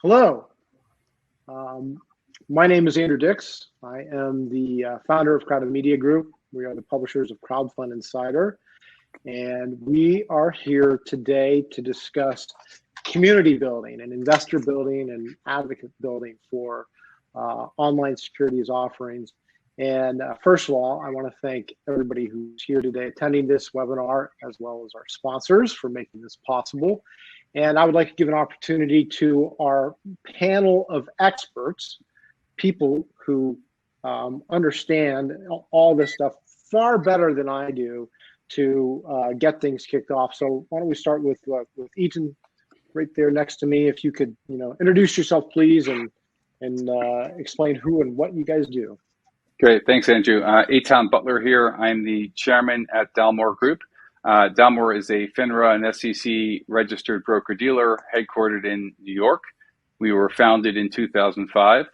Hello. My name is Andrew Dix. I am the founder of Crowdfund Media Group. We are the publishers of Crowdfund Insider. And we are here today to discuss community building and investor building and advocate building for online securities offerings. And first of all, I want to thank everybody who's here today attending this webinar, as well as our sponsors for making this possible. And I would like to give an opportunity to our panel of experts, people who understand all this stuff far better than I do, to get things kicked off. So why don't we start with Etan right there next to me. If you could, introduce yourself, please, and explain who and what you guys do. Great, thanks, Andrew. Etan Butler here. I'm the chairman at Dalmore Group. Dalmore is a FINRA and SEC registered broker-dealer headquartered in New York. We were founded in 2005.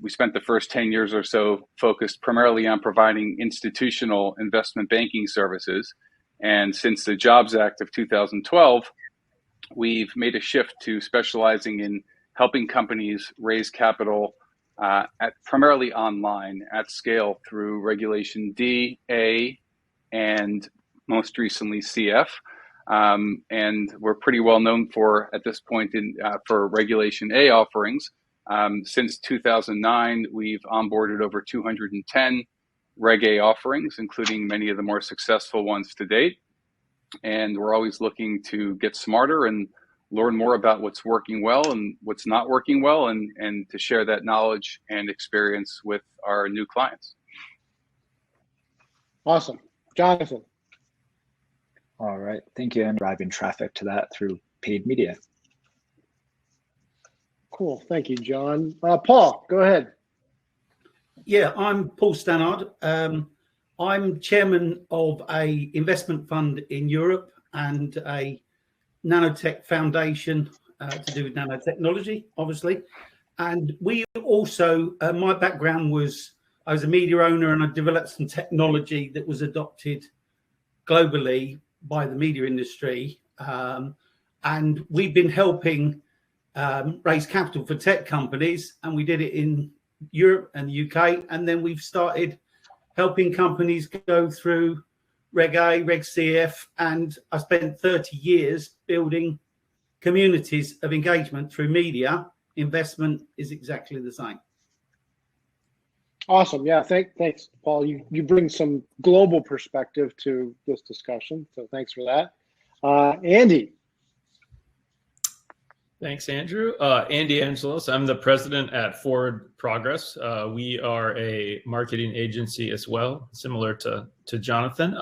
We spent the first 10 years or so focused primarily on providing institutional investment banking services. And since the Jobs Act of 2012, we've made a shift to specializing in helping companies raise capital primarily online at scale through Regulation D, A, and most recently CF. And we're pretty well known for, at this point, for Regulation A offerings. Since 2009, we've onboarded over 210 Reg A offerings, including many of the more successful ones to date. And we're always looking to get smarter and learn more about what's working well and what's not working well, and to share that knowledge and experience with our new clients. Awesome. Jonathan. All right. Thank you. And driving traffic to that through paid media. Cool. Thank you, John. Paul, go ahead. Yeah, I'm Paul Stannard. I'm chairman of a investment fund in Europe and a nanotech foundation to do with nanotechnology, obviously. And we also, my background was, I was a media owner and I developed some technology that was adopted globally by the media industry. And we've been helping raise capital for tech companies, and we did it in Europe and the UK. And then we've started helping companies go through Reg A, Reg CF, and I spent 30 years building communities of engagement through media. Investment is exactly the same. Awesome. Yeah, thanks, Paul. You bring some global perspective to this discussion, so thanks for that. Andy. Thanks, Andrew. Andy Angelos. I'm the president at Forward Progress. We are a marketing agency as well, similar to Jonathan.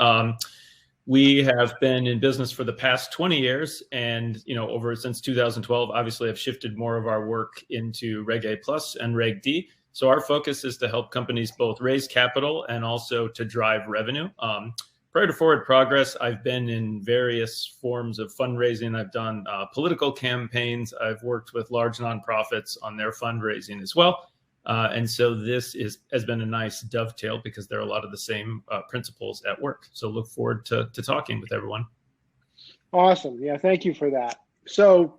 We have been in business for the past 20 years, and since 2012, obviously, have shifted more of our work into Reg A Plus and Reg D. So our focus is to help companies both raise capital and also to drive revenue. Prior to Forward Progress, I've been in various forms of fundraising. I've done political campaigns. I've worked with large nonprofits on their fundraising as well. And so this has been a nice dovetail because there are a lot of the same principles at work. So look forward to talking with everyone. Awesome. Yeah, thank you for that. So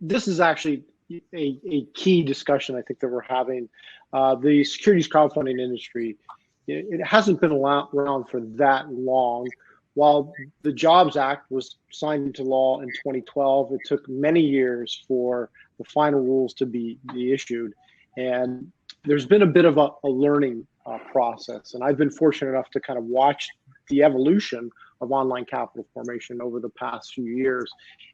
this is actually a key discussion I think that we're having. The securities crowdfunding industry, it hasn't been around for that long. While the Jobs Act was signed into law in 2012, it took many years for the final rules to be issued. And there's been a bit of a learning process. And I've been fortunate enough to kind of watch the evolution of online capital formation over the past few years.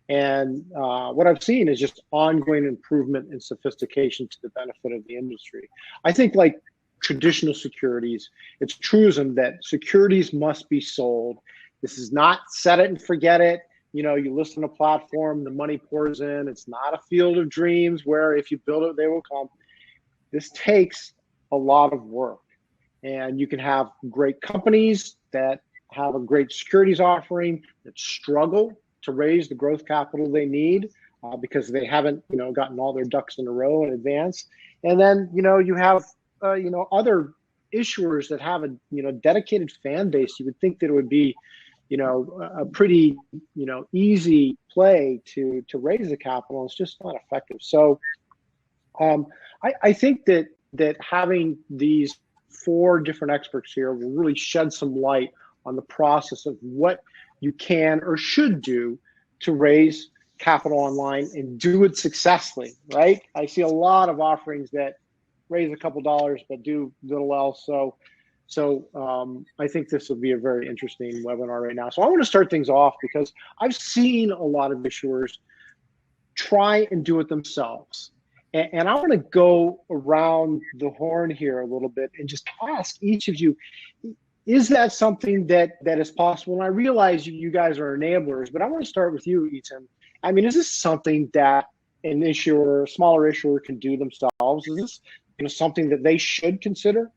And what I've seen is just ongoing improvement and sophistication to the benefit of the industry. I think, like traditional securities, it's truism that securities must be sold. This is not set it and forget it. You list on a platform, the money pours in. It's not a field of dreams where if you build it, they will come. This takes a lot of work. And you can have great companies that have a great securities offering that struggle to raise the growth capital they need because they haven't, gotten all their ducks in a row in advance. And then, you have, other issuers that have a, dedicated fan base. You would think that it would be, a pretty, easy play to raise the capital. It's just not effective. So I think that having these 4 different experts here will really shed some light on the process of what you can or should do to raise capital online and do it successfully, right? I see a lot of offerings that raise a couple dollars but do little else. So I think this will be a very interesting webinar right now. So I want to start things off because I've seen a lot of issuers try and do it themselves. And I want to go around the horn here a little bit and just ask each of you, is that something that is possible? And I realize you guys are enablers, but I want to start with you, Etan. I mean, is this something that an issuer, a smaller issuer, can do themselves? Is this something that they should consider?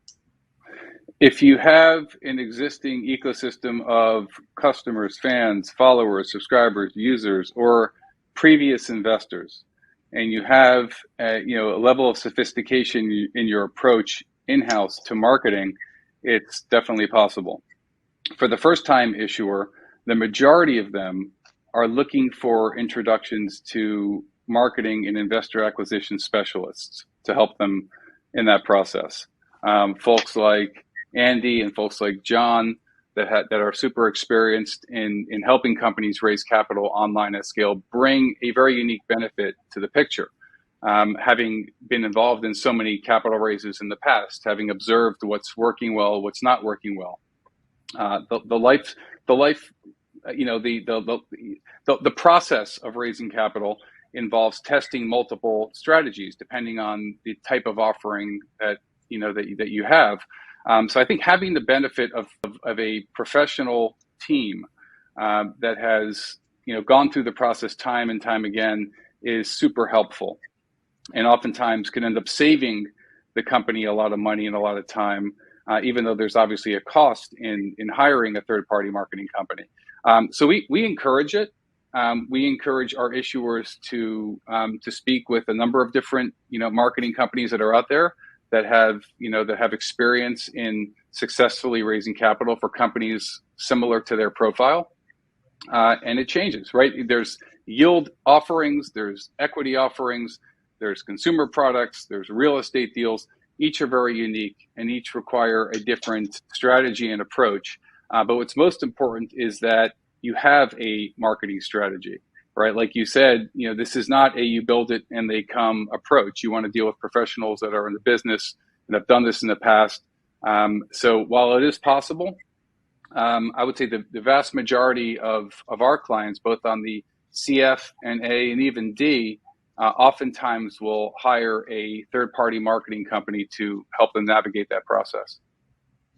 If you have an existing ecosystem of customers, fans, followers, subscribers, users, or previous investors, and you have a level of sophistication in your approach in-house to marketing, it's definitely possible. For the first-time issuer, the majority of them are looking for introductions to marketing and investor acquisition specialists to help them in that process. Folks like Andy and folks like John that are super experienced in helping companies raise capital online at scale bring a very unique benefit to the picture. Having been involved in so many capital raises in the past, having observed what's working well, what's not working well, the process of raising capital involves testing multiple strategies depending on the type of offering that you have. So I think having the benefit of a professional team that has gone through the process time and time again is super helpful, and oftentimes can end up saving the company a lot of money and a lot of time, even though there's obviously a cost in hiring a third-party marketing company. So we encourage it. We encourage our issuers to speak with a number of different marketing companies that are out there that have experience in successfully raising capital for companies similar to their profile. And it changes, right? There's yield offerings, there's equity offerings, there's consumer products, there's real estate deals. Each are very unique and each require a different strategy and approach. But what's most important is that you have a marketing strategy, right? Like you said, this is not a you build it and they come approach. You want to deal with professionals that are in the business and have done this in the past. So while it is possible, I would say the vast majority of our clients, both on the CF and A and even D, oftentimes will hire a third-party marketing company to help them navigate that process.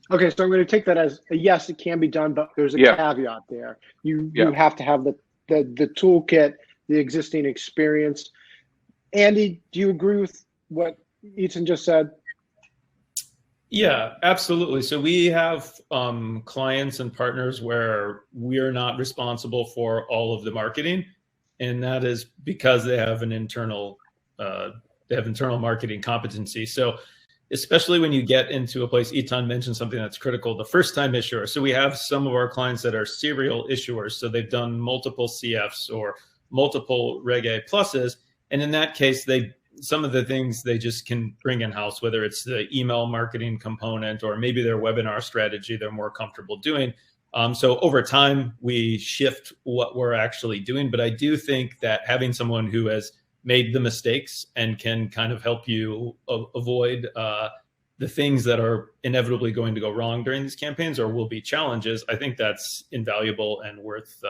Okay, so I'm going to take that as a yes, it can be done, but there's a caveat there. You have to have the toolkit, the existing experience. Andy, do you agree with what Etan just said? Yeah, absolutely. So we have clients and partners where we are not responsible for all of the marketing, and that is because they have an internal marketing competency. So especially when you get into a place, Etan mentioned something that's critical, the first-time issuer. So we have some of our clients that are serial issuers. So they've done multiple CFs or multiple Reg A pluses. And in that case, some of the things they just can bring in-house, whether it's the email marketing component or maybe their webinar strategy they're more comfortable doing. So over time, we shift what we're actually doing. But I do think that having someone who has made the mistakes and can kind of help you avoid the things that are inevitably going to go wrong during these campaigns or will be challenges, I think that's invaluable and worth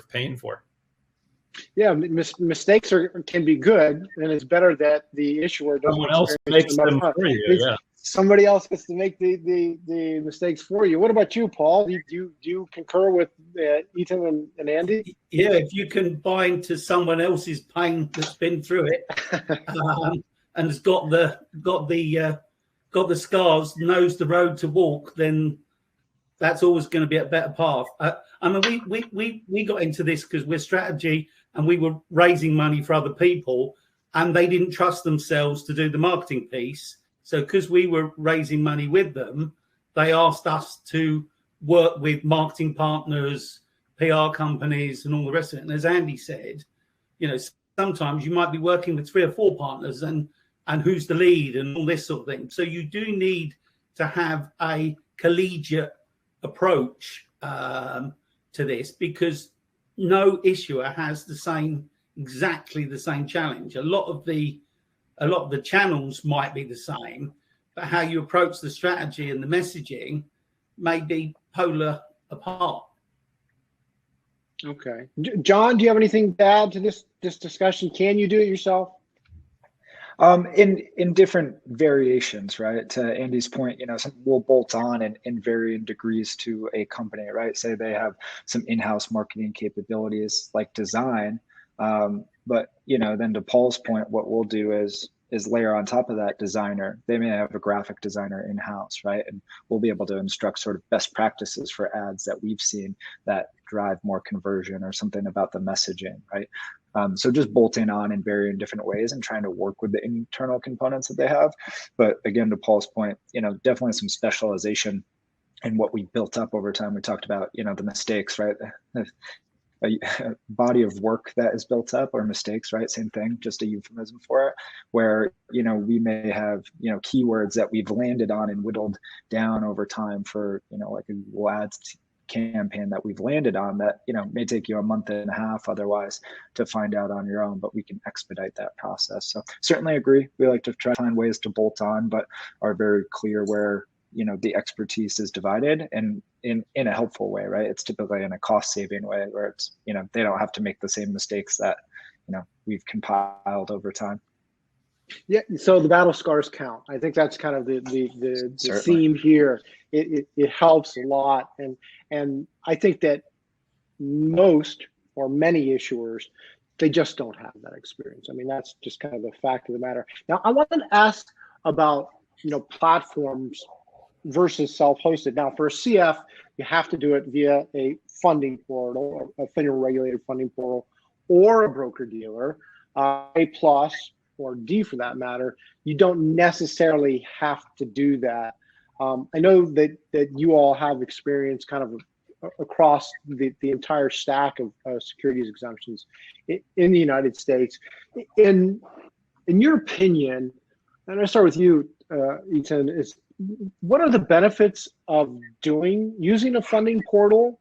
paying for. Yeah, mistakes can be good, and it's better that the issuer doesn't. Someone else makes them for you. Yeah. Somebody else gets to make the mistakes for you. What about you, Paul? Do you concur with Etan and Andy? Yeah, if you can buy into someone else's pain that's been through it and has got the scars, knows the road to walk, then that's always going to be a better path. I mean, we got into this because we're strategy and we were raising money for other people, and they didn't trust themselves to do the marketing piece. So because we were raising money with them, they asked us to work with marketing partners, PR companies and all the rest of it. And as Andy said, sometimes you might be working with 3 or 4 partners and who's the lead and all this sort of thing. So you do need to have a collegiate approach to this, because no issuer has exactly the same challenge. A lot of the channels might be the same, but how you approach the strategy and the messaging may be polar apart. Okay. John, do you have anything to add to this discussion? Can you do it yourself? In different variations, right? To Andy's point, some will bolt on in varying degrees to a company, right? Say they have some in-house marketing capabilities like design, but then to Paul's point, what we'll do is layer on top of that designer. They may have a graphic designer in-house, right? And we'll be able to instruct sort of best practices for ads that we've seen that drive more conversion or something about the messaging, right? So just bolting on in varying different ways and trying to work with the internal components that they have. But again, to Paul's point, definitely some specialization in what we built up over time. We talked about, the mistakes, right? A body of work that is built up, or mistakes, right? Same thing, just a euphemism for it, where, we may have, keywords that we've landed on and whittled down over time for, like a Google Ads campaign that we've landed on that, may take you a month and a half otherwise to find out on your own, but we can expedite that process. So certainly agree. We like to try to find ways to bolt on, but are very clear where, the expertise is divided and in a helpful way, right? It's typically in a cost saving way where it's, they don't have to make the same mistakes that, we've compiled over time. Yeah, so the battle scars count. I think that's kind of the theme here. It helps a lot, and I think that most or many issuers, they just don't have that experience. I mean, that's just kind of the fact of the matter. Now, I want to ask about platforms versus self-hosted. Now, for a CF, you have to do it via a funding portal, a federal regulated funding portal, or a broker dealer, A plus or D for that matter. You don't necessarily have to do that. I know that you all have experience kind of across the entire stack of securities exemptions in the United States. In your opinion, and I start with you, Etan, is what are the benefits of using a funding portal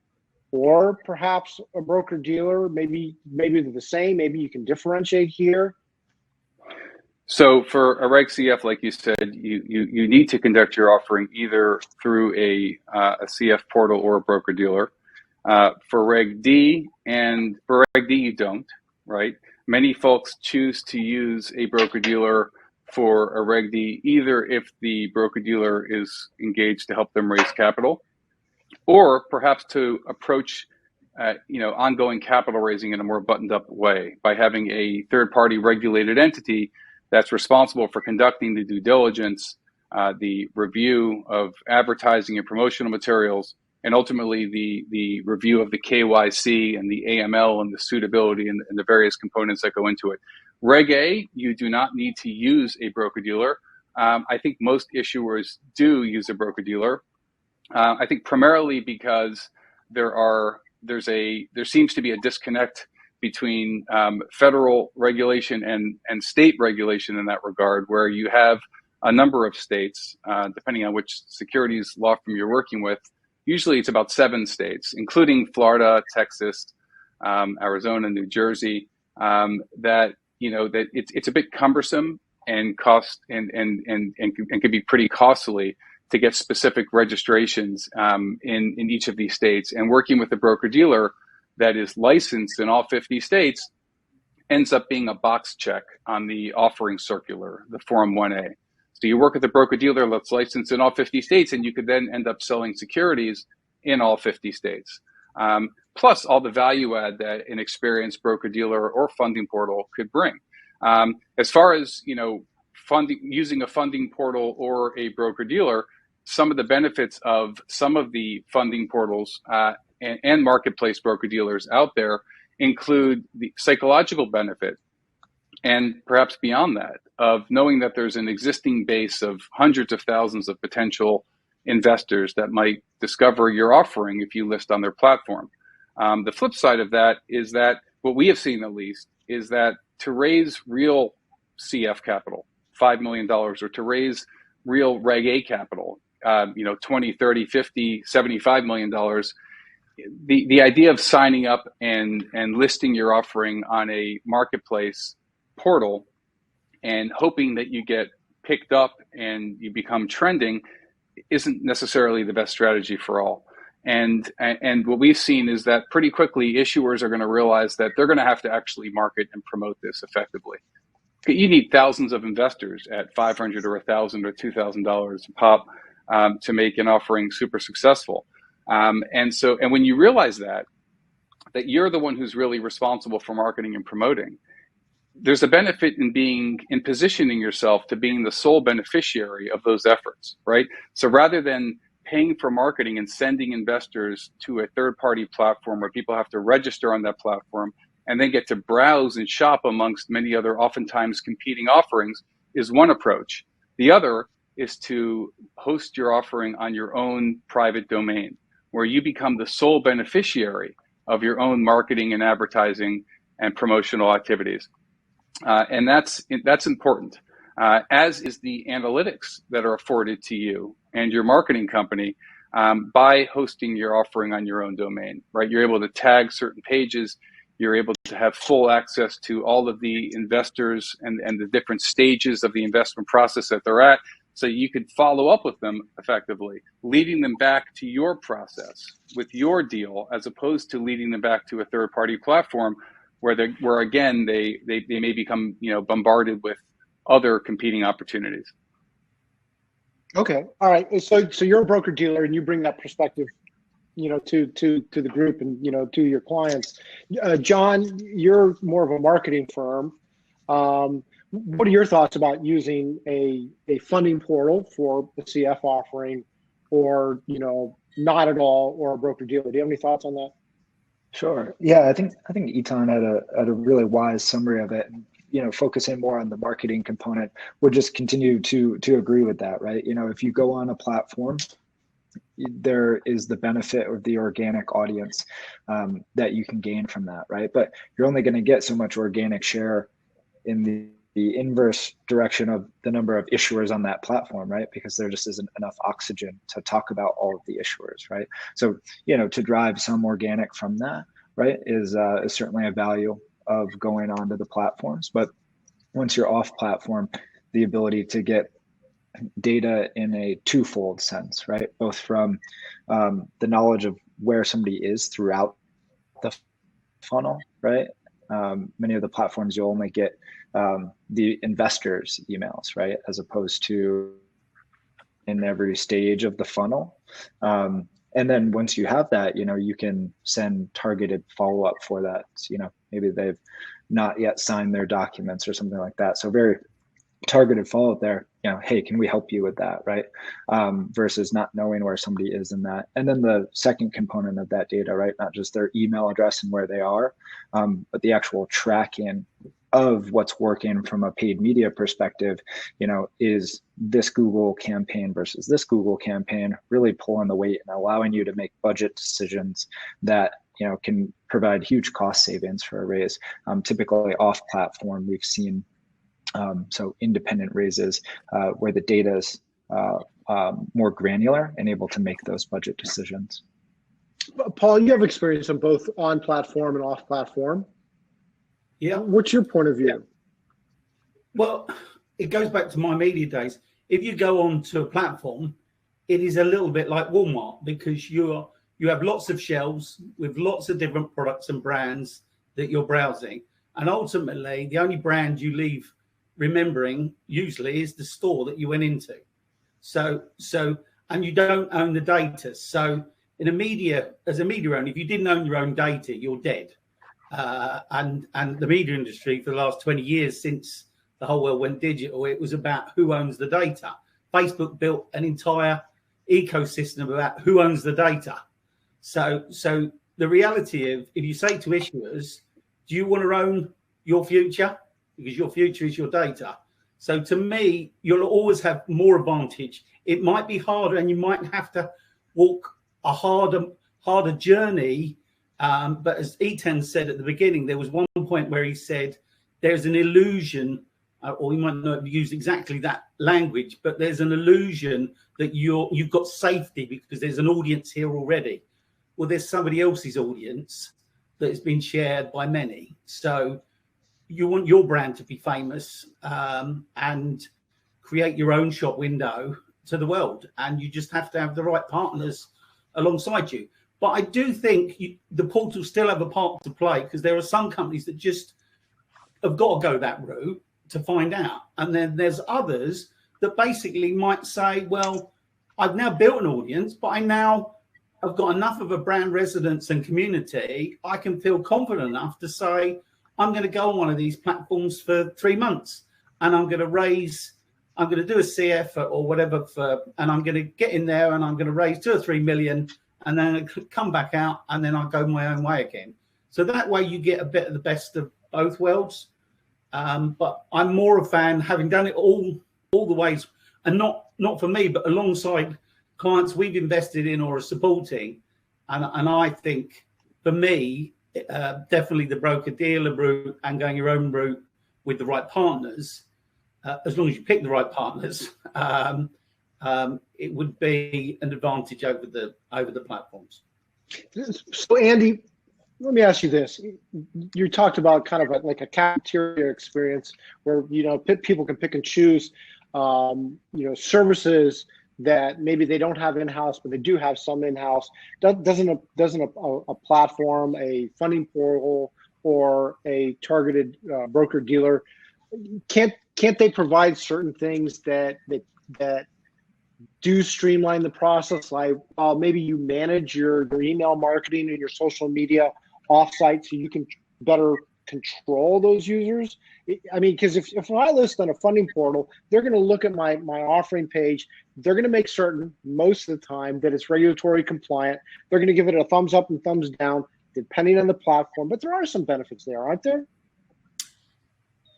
or perhaps a broker dealer? Maybe they're the same. Maybe you can differentiate here. So for a Reg CF, like you said, you need to conduct your offering either through a CF portal or a broker dealer. For Reg D you don't, right? Many folks choose to use a broker dealer for a Reg D, either if the broker dealer is engaged to help them raise capital, or perhaps to approach ongoing capital raising in a more buttoned up way by having a third-party regulated entity that's responsible for conducting the due diligence, the review of advertising and promotional materials, and ultimately the review of the KYC and the AML and the suitability and the various components that go into it. Reg A, you do not need to use a broker dealer. I think most issuers do use a broker dealer. I think primarily because there seems to be a disconnect between federal regulation and state regulation in that regard, where you have a number of states, depending on which securities law firm you're working with. Usually it's about 7 states, including Florida, Texas, Arizona, New Jersey, that it's a bit cumbersome and can be pretty costly to get specific registrations in each of these states. And working with a broker dealer that is licensed in all 50 states ends up being a box check on the offering circular, the Form 1A. So you work with a broker dealer that's licensed in all 50 states, and you could then end up selling securities in all 50 states. Plus all the value add that an experienced broker dealer or funding portal could bring. As far as using a funding portal or a broker dealer, some of the benefits of some of the funding portals and marketplace broker dealers out there include the psychological benefit, and perhaps beyond that, of knowing that there's an existing base of hundreds of thousands of potential investors that might discover your offering if you list on their platform. The flip side of that is that what we have seen, at least, is that to raise real CF capital, $5 million, or to raise real Reg A capital, 20, 30, 50, $75 million, the idea of signing up and listing your offering on a marketplace portal and hoping that you get picked up and you become trending isn't necessarily the best strategy for all. And what we've seen is that pretty quickly issuers are going to realize that they're going to have to actually market and promote this effectively. You need thousands of investors at $500 or $1,000 or $2,000 a pop to make an offering super successful. And when you realize that you're the one who's really responsible for marketing and promoting, there's a benefit in positioning yourself to being the sole beneficiary of those efforts, right? So rather than paying for marketing and sending investors to a third-party platform where people have to register on that platform and then get to browse and shop amongst many other oftentimes competing offerings is one approach. The other is to host your offering on your own private domain, where you become the sole beneficiary of your own marketing and advertising and promotional activities. And that's important, as is the analytics that are afforded to you and your marketing company by hosting your offering on your own domain, right? You're able to tag certain pages. You're able to have full access to all of the investors and the different stages of the investment process that they're at. So you could follow up with them effectively, leading them back to your process with your deal, as opposed to leading them back to a third-party platform where again they may become bombarded with other competing opportunities. Okay, all right. So you're a broker dealer, and you bring that perspective, to the group and to your clients. John, you're more of a marketing firm. What are your thoughts about using a funding portal for the CF offering, or not at all, or a broker dealer? Do you have any thoughts on that? Sure. Yeah, I think Etan had a really wise summary of it. Focusing more on the marketing component, would just continue to agree with that, right? If you go on a platform, there is the benefit of the organic audience that you can gain from that, right? But you're only going to get so much organic share in the inverse direction of the number of issuers on that platform, right? Because there just isn't enough oxygen to talk about all of the issuers, right? So, to drive some organic from that, right, is certainly a value of going onto the platforms. But once you're off platform, the ability to get data in a twofold sense, right? Both from the knowledge of where somebody is throughout the funnel, right? Many of the platforms, you'll only get the investors' emails, right? As opposed to in every stage of the funnel. And then once you have that, you can send targeted follow-up for that. Maybe they've not yet signed their documents or something like that. So very targeted follow-up there. Hey, can we help you with that, right? Versus not knowing where somebody is in that. And then the second component of that data, right? Not just their email address and where they are, but the actual tracking of what's working from a paid media perspective. Is this Google campaign versus this Google campaign really pulling the weight and allowing you to make budget decisions that can provide huge cost savings for a raise. Typically off platform, we've seen so independent raises where the data is more granular and able to make those budget decisions. Paul, you have experience on both on platform and off platform. Yeah. What's your point of view? Yeah. Well, it goes back to my media days. If you go on to a platform, it is a little bit like Walmart, because you have lots of shelves with lots of different products and brands that you're browsing. And ultimately, the only brand you leave remembering usually is the store that you went into. So and you don't own the data. So as a media owner, if you didn't own your own data, you're dead. And the media industry for the last 20 years, since the whole world went digital, it was about who owns the data. Facebook built an entire ecosystem about who owns the data. So the reality of, if you say to issuers, do you want to own your future? Because your future is your data. So to me, you'll always have more advantage. It might be harder, and you might have to walk a harder journey But as Etan said at the beginning, there was one point where he said there's an illusion, or he might not have used exactly that language, but there's an illusion that you've got safety because there's an audience here already. Well, there's somebody else's audience that has been shared by many. So you want your brand to be famous and create your own shop window to the world. And you just have to have the right partners alongside you. But I do think the portals still have a part to play, because there are some companies that just have got to go that route to find out. And then there's others that basically might say, well, I've now built an audience, but I've got enough of a brand resonance and community, I can feel confident enough to say, I'm going to go on one of these platforms for 3 months and I'm going to do a CF or whatever, and I'm going to get in there and I'm going to raise 2 or 3 million, and then I come back out and then I'll go my own way again. So that way you get a bit of the best of both worlds. But I'm more a fan, having done it all the ways, and not for me, but alongside clients we've invested in or are supporting. And I think for me, definitely the broker-dealer route and going your own route with the right partners, as long as you pick the right partners, it would be an advantage over the platforms. So Andy, let me ask you this. You talked about kind of like a cafeteria experience where, people can pick and choose, services that maybe they don't have in-house, but they do have some in-house. Doesn't a platform, a funding portal, or a targeted broker-dealer, can't they provide certain things that do streamline the process? Like maybe you manage your email marketing and your social media offsite so you can better control those users. I mean, because if I list on a funding portal, they're going to look at my offering page. They're going to make certain most of the time that it's regulatory compliant. They're going to give it a thumbs up and thumbs down depending on the platform. But there are some benefits there, aren't there?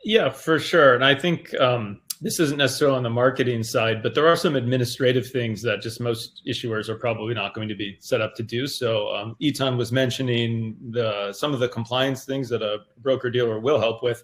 Yeah, for sure. And I think this isn't necessarily on the marketing side, but there are some administrative things that just most issuers are probably not going to be set up to do. So Etan was mentioning some of the compliance things that a broker-dealer will help with.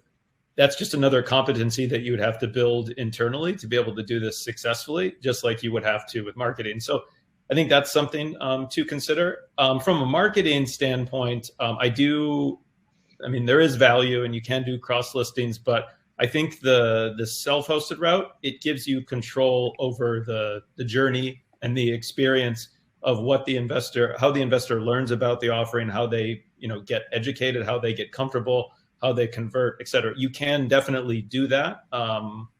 That's just another competency that you would have to build internally to be able to do this successfully, just like you would have to with marketing. So I think that's something to consider. From a marketing standpoint, there is value and you can do cross listings, but I think the self-hosted route, it gives you control over the journey and the experience of how the investor learns about the offering, how they get educated, how they get comfortable, how they convert, et cetera. You can definitely do that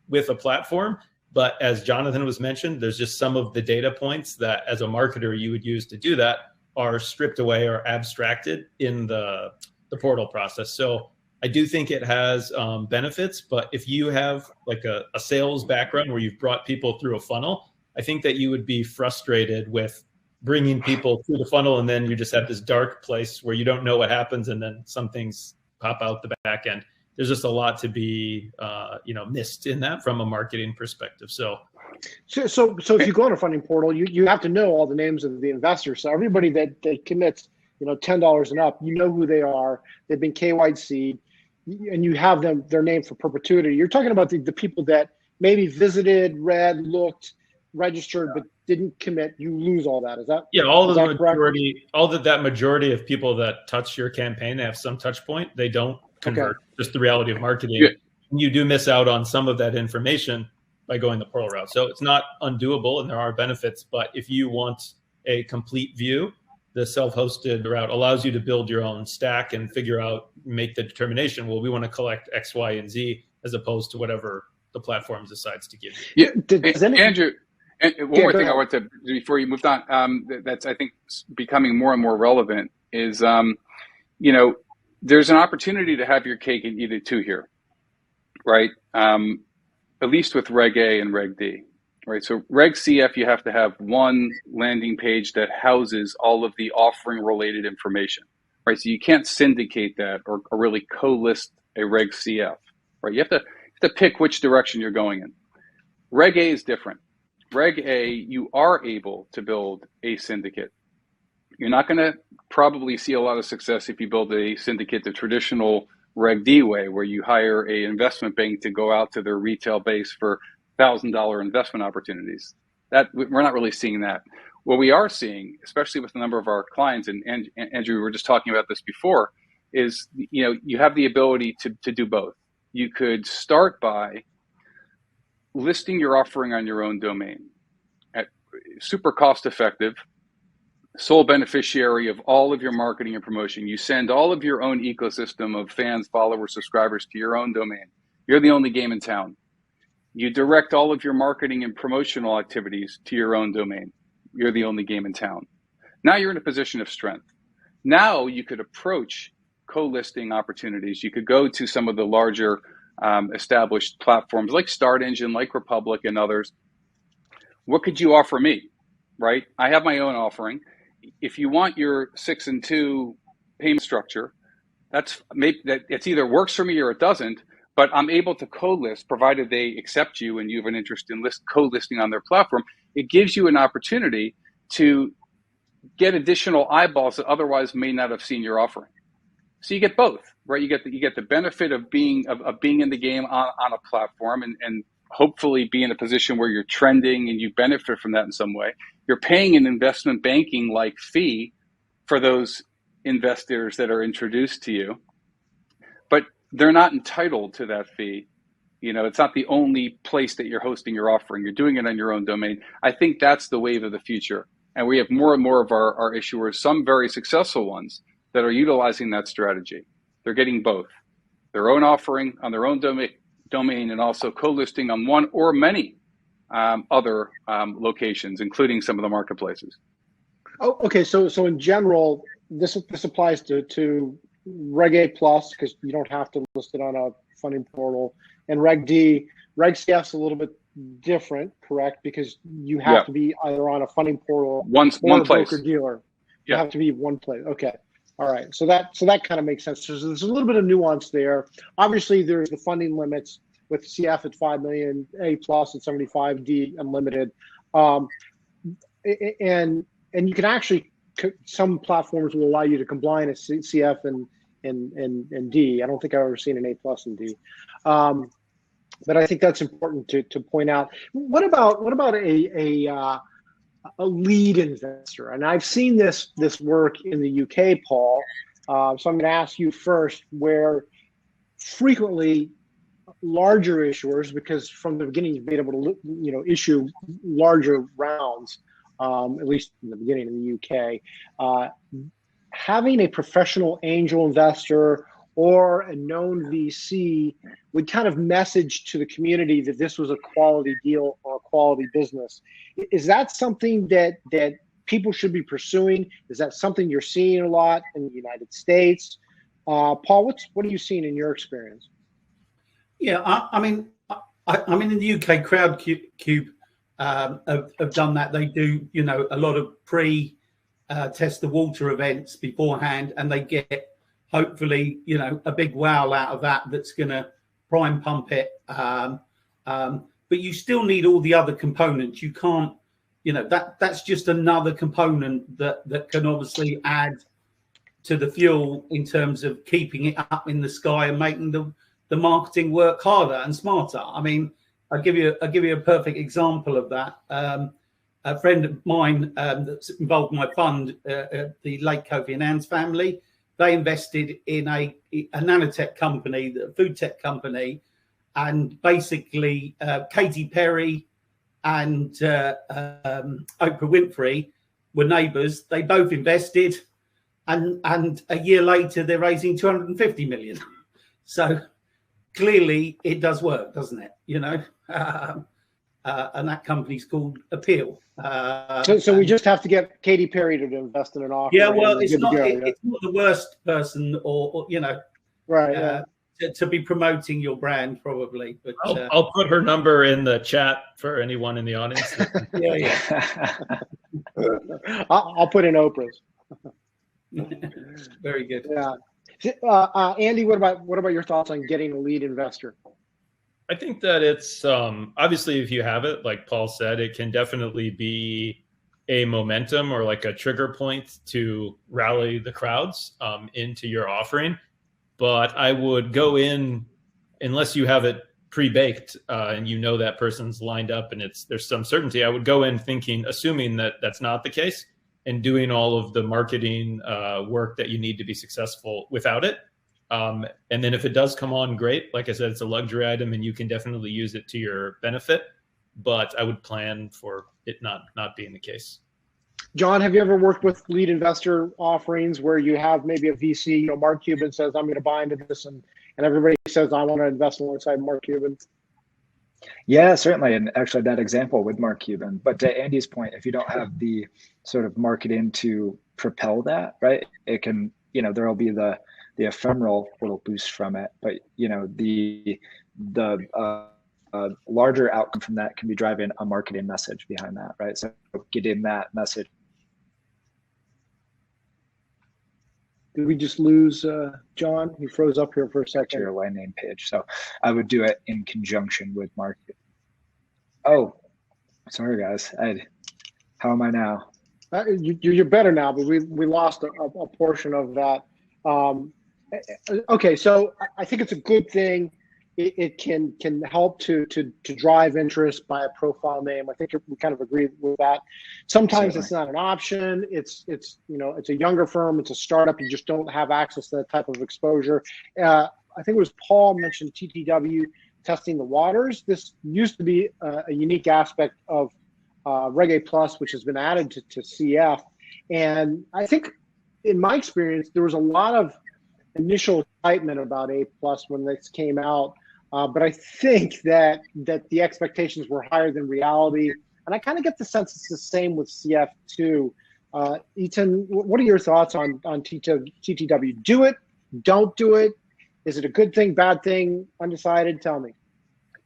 with a platform, but as Jonathan was mentioned, there's just some of the data points that as a marketer you would use to do that are stripped away or abstracted in the portal process. So I do think it has benefits, but if you have like a sales background where you've brought people through a funnel, I think that you would be frustrated with bringing people through the funnel and then you just have this dark place where you don't know what happens and then some things pop out the back end. There's just a lot to be missed in that from a marketing perspective. So if you go on a funding portal, you have to know all the names of the investors. So everybody that commits $10 and up, who they are. They've been KYC'd, and you have their name for perpetuity. You're talking about the people that maybe visited, read, looked, registered, but didn't commit. You lose all that. Is that? Yeah, that majority of people that touch your campaign, they have some touch point. They don't convert. Okay. Just the reality of marketing. Yeah. You do miss out on some of that information by going the portal route. So it's not undoable, and there are benefits. But if you want a complete view, the self-hosted route allows you to build your own stack and make the determination, well, we want to collect X, Y, and Z as opposed to whatever the platform decides to give you. Yeah, Andrew, and one more thing I want to, before you moved on, that's I think becoming more and more relevant is, there's an opportunity to have your cake and eat it too here, right? At least with Reg A and Reg D. Right, so Reg CF, you have to have one landing page that houses all of the offering related information, right? So you can't syndicate that or really co-list a Reg CF, right? You have to pick which direction you're going in. Reg A is different. Reg A, you are able to build a syndicate You're not going to probably see a lot of success if you build a syndicate the traditional Reg D way, where you hire a investment bank to go out to their retail base for $1,000 investment opportunities. That we're not really seeing that. What we are seeing, especially with a number of our clients, and Andrew, we were just talking about this before, is you have the ability to do both. You could start by listing your offering on your own domain at super cost effective, sole beneficiary of all of your marketing and promotion. You send all of your own ecosystem of fans, followers, subscribers to your own domain. You're the only game in town. You direct all of your marketing and promotional activities to your own domain. You're the only game in town. Now you're in a position of strength. Now you could approach co-listing opportunities. You could go to some of the larger established platforms like Start Engine, like Republic and others. What could you offer me, right? I have my own offering. If you want your 6 and 2 payment structure, it's either works for me or it doesn't, but I'm able to co-list provided they accept you and you have an interest in co-listing on their platform. It gives you an opportunity to get additional eyeballs that otherwise may not have seen your offering. So you get both, right? You get the benefit of being in the game on a platform and hopefully be in a position where you're trending and you benefit from that in some way. You're paying an investment banking like fee for those investors that are introduced to you, but they're not entitled to that fee. It's not the only place that you're hosting your offering. You're doing it on your own domain. I think that's the wave of the future. And we have more and more of our issuers, some very successful ones, that are utilizing that strategy. They're getting both their own offering on their own domain and also co-listing on one or many other locations, including some of the marketplaces. Oh, okay. So in general, this applies to Reg A plus, because you don't have to list it on a funding portal, and Reg D. Reg CF's a little bit different, correct? Because you have to be either on a funding portal or a broker dealer. You have to be one place. Okay. All right. So that kind of makes sense. So there's a little bit of nuance there. Obviously, there's the funding limits with CF at 5 million, A plus at 75, D unlimited, and you can actually, some platforms will allow you to combine a CF and D. I don't think I've ever seen an A plus and D. But I think that's important to point out. What about a lead investor? And I've seen this work in the UK, Paul. So I'm going to ask you first, where frequently larger issuers, because from the beginning you've been able to issue larger rounds, at least in the beginning in the UK, having a professional angel investor or a known VC would kind of message to the community that this was a quality deal or a quality business. Is that something that people should be pursuing? Is that something you're seeing a lot in the United States? Paul, what are you seeing in your experience? Yeah, I mean, in the UK, Crowdcube have done that. They do, a lot of test the water events beforehand, and they get hopefully, a big wow out of that. That's going to prime pump it. But you still need all the other components. You can't, that's just another component that can obviously add to the fuel in terms of keeping it up in the sky and making the marketing work harder and smarter. I mean, I'll give you a perfect example of that. A friend of mine that's involved in my fund, the late Kofi Annan's family, they invested in a nanotech company, the food tech company, and basically Katy Perry and Oprah Winfrey were neighbours. They both invested, and a year later they're raising 250 million. So clearly it does work, doesn't it? And that company's called Appeal. So we just have to get Katy Perry to invest in an offering. Yeah, well, it's not the worst person, or right. To be promoting your brand, probably. But I'll put her number in the chat for anyone in the audience. Yeah. I'll put in Oprah's. Very good. Yeah. Andy, what about your thoughts on getting a lead investor? I think that it's obviously, if you have it, like Paul said, it can definitely be a momentum or like a trigger point to rally the crowds into your offering. But I would go in, unless you have it pre-baked and you know that person's lined up and there's some certainty, I would go in thinking, assuming that that's not the case, and doing all of the marketing work that you need to be successful without it. And then if it does come on, great. Like I said, it's a luxury item and you can definitely use it to your benefit, but I would plan for it not being the case. John, have you ever worked with lead investor offerings where you have maybe a VC, Mark Cuban says, I'm going to buy into this, and everybody says, I want to invest alongside Mark Cuban? Yeah, certainly. And actually that example with Mark Cuban, but to Andy's point, if you don't have the sort of marketing to propel that, right, it can, there'll be the ephemeral little boost from it, but the larger outcome from that can be driving a marketing message behind that, right? So getting that message. Did we just lose John? He froze up here for a second. To your landing page. So I would do it in conjunction with marketing. Oh, sorry guys. How am I now? You're better now, but we lost a portion of that. Okay, so I think it's a good thing. It can help to drive interest by a profile name. I think we kind of agree with that. Sometimes it's not an option. It's a younger firm. It's a startup. You just don't have access to that type of exposure. I think it was Paul mentioned TTW testing the waters. This used to be a unique aspect of Reg A Plus, which has been added to CF. And I think, in my experience, there was a lot of initial excitement about A Plus when this came out. But I think that the expectations were higher than reality. And I kind of get the sense it's the same with CF too. Etan, what are your thoughts on TTW? Do it, don't do it? Is it a good thing, bad thing, undecided? Tell me.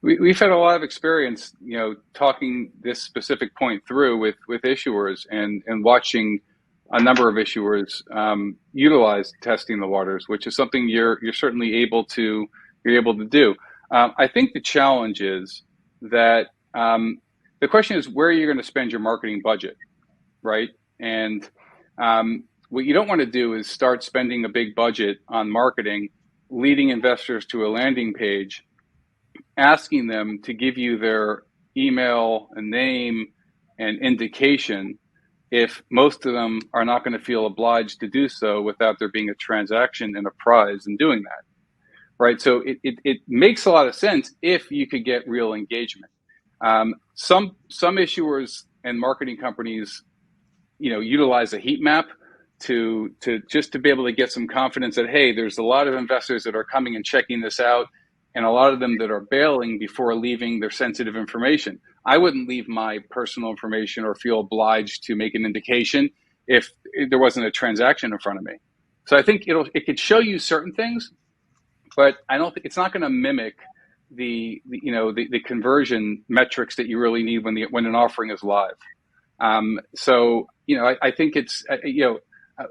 We've had a lot of experience, talking this specific point through with issuers and watching a number of issuers utilize testing the waters, which is something you're certainly able to do. I think the challenge is that the question is where you're going to spend your marketing budget, right? And what you don't want to do is start spending a big budget on marketing, leading investors to a landing page, asking them to give you their email and name and indication if most of them are not going to feel obliged to do so without there being a transaction and a prize in doing that. Right, so it makes a lot of sense if you could get real engagement. Some issuers and marketing companies, utilize a heat map to be able to get some confidence that, hey, there's a lot of investors that are coming and checking this out, and a lot of them that are bailing before leaving their sensitive information. I wouldn't leave my personal information or feel obliged to make an indication if there wasn't a transaction in front of me. So I think it could show you certain things, but I don't think it's not going to mimic the conversion metrics that you really need when an offering is live. So I think it's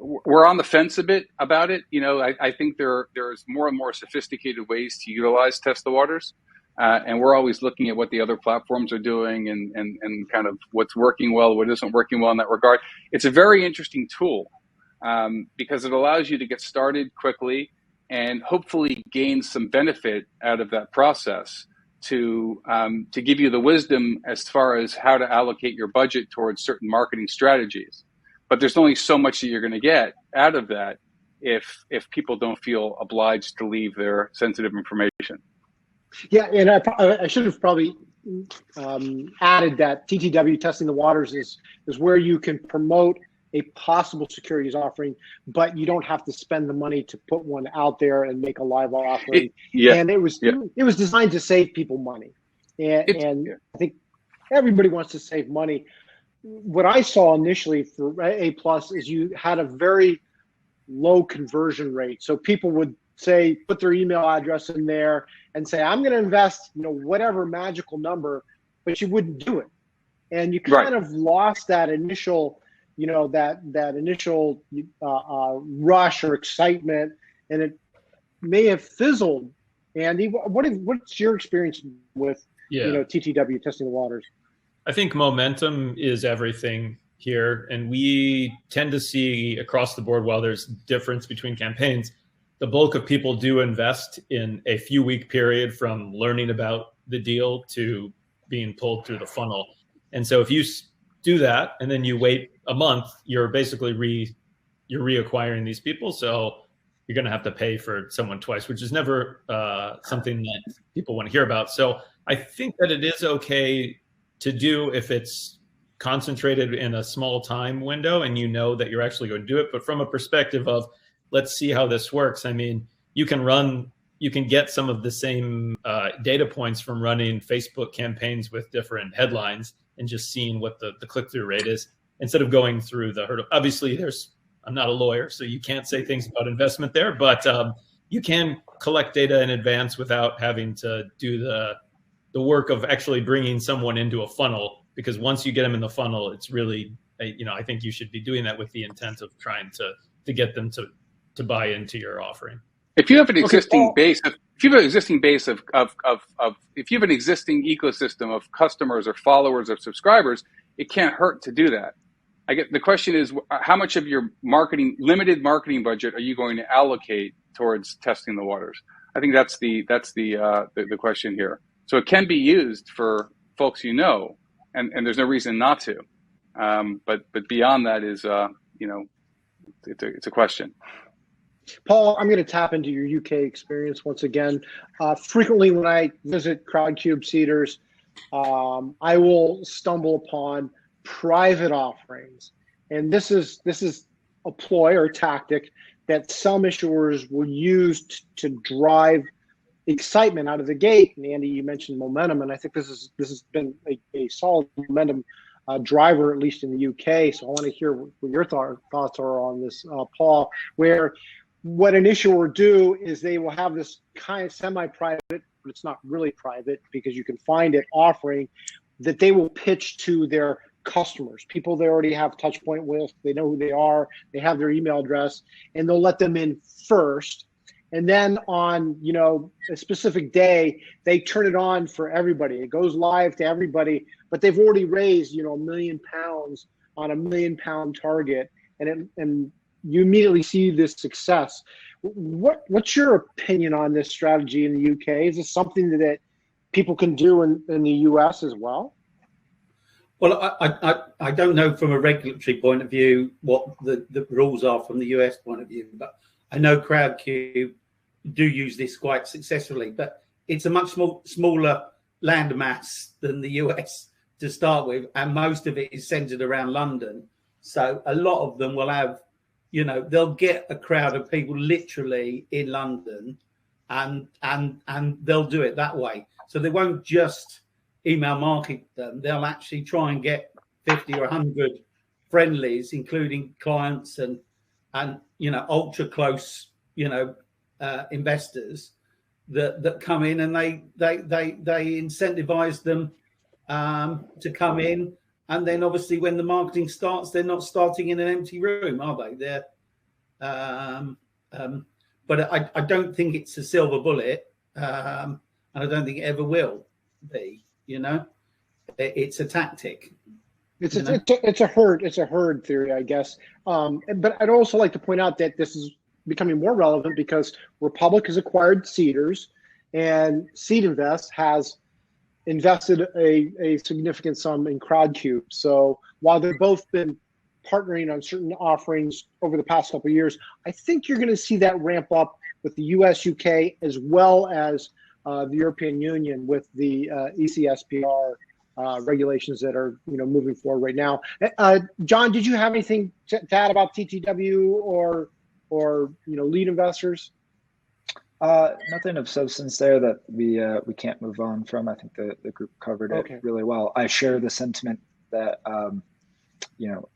we're on the fence a bit about it. I think there's more and more sophisticated ways to utilize test the waters, and we're always looking at what the other platforms are doing and kind of what's working well, what isn't working well in that regard. It's a very interesting tool because it allows you to get started quickly and hopefully gain some benefit out of that process to give you the wisdom as far as how to allocate your budget towards certain marketing strategies. But there's only so much that you're going to get out of that if people don't feel obliged to leave their sensitive information. Yeah, and I should have probably added that TTW testing the waters is where you can promote a possible securities offering, but you don't have to spend the money to put one out there and make a live offering. And it was designed to save people money. And I think everybody wants to save money. What I saw initially for A Plus is you had a very low conversion rate. So people would say, put their email address in there and say, I'm going to invest, whatever magical number, but you wouldn't do it. And you kind of lost that initial that initial rush or excitement, and it may have fizzled. Andy, what's your experience with TTW testing the waters? I think momentum is everything here, and we tend to see across the board, while there's difference between campaigns, the bulk of people do invest in a few week period from learning about the deal to being pulled through the funnel. And so if you do that and then you wait a month, you're basically reacquiring these people. So you're going to have to pay for someone twice, which is never something that people want to hear about. So I think that it is okay to do if it's concentrated in a small time window and you know that you're actually going to do it. But from a perspective of, let's see how this works. I mean, you can get some of the same data points from running Facebook campaigns with different headlines and just seeing what the click-through rate is instead of going through the hurdle. Obviously, I'm not a lawyer, so you can't say things about investment there, but you can collect data in advance without having to do the work of actually bringing someone into a funnel, because once you get them in the funnel, it's really, I think you should be doing that with the intent of trying to get them to buy into your offering. If you have an existing base, if you have an existing ecosystem of customers or followers or subscribers, it can't hurt to do that. The question is, how much of your limited marketing budget are you going to allocate towards testing the waters? I think that's the question here. So it can be used for folks and there's no reason not to. But beyond that is it's a question. Paul, I'm going to tap into your UK experience once again. Frequently when I visit Crowdcube Seeders, I will stumble upon private offerings. And this is a ploy or tactic that some issuers will use to drive excitement out of the gate. And Andy, you mentioned momentum, and I think this has been a solid momentum driver, at least in the UK. So I want to hear what your thoughts are on this, Paul, where what an issuer will do is they will have this kind of semi-private, but it's not really private because you can find it, offering that they will pitch to their customers, people they already have touch point with, they know who they are, they have their email address, and they'll let them in first. And then on, a specific day, they turn it on for everybody. It goes live to everybody, but they've already raised, £1 million on a £1 million target. And you immediately see this success. What's your opinion on this strategy in the UK? Is this something that people can do in the US as well? Well, I don't know from a regulatory point of view what the rules are from the US point of view, but I know Crowdcube do use this quite successfully, but it's a much smaller landmass than the US to start with, and most of it is centered around London. So a lot of them will have, they'll get a crowd of people literally in London, and they'll do it that way. So they won't just email market them. They'll actually try and get 50 or 100 friendlies, including clients and ultra close, investors that come in, and they incentivize them to come in. And then obviously when the marketing starts, they're not starting in an empty room, are they? They're but I don't think it's a silver bullet, and I don't think it ever will be. It's a tactic. It's a herd theory, I guess. But I'd also like to point out that this is becoming more relevant because Republic has acquired Seeders, and Seed Invest has invested a significant sum in Crowdcube. So while they've both been partnering on certain offerings over the past couple of years, I think you're going to see that ramp up with the US, UK, as well as the European Union with the ECSPR regulations that are moving forward right now. John, did you have anything to add about TTW or lead investors? Nothing of substance there that we can't move on from. I think the group covered it really well. I share the sentiment that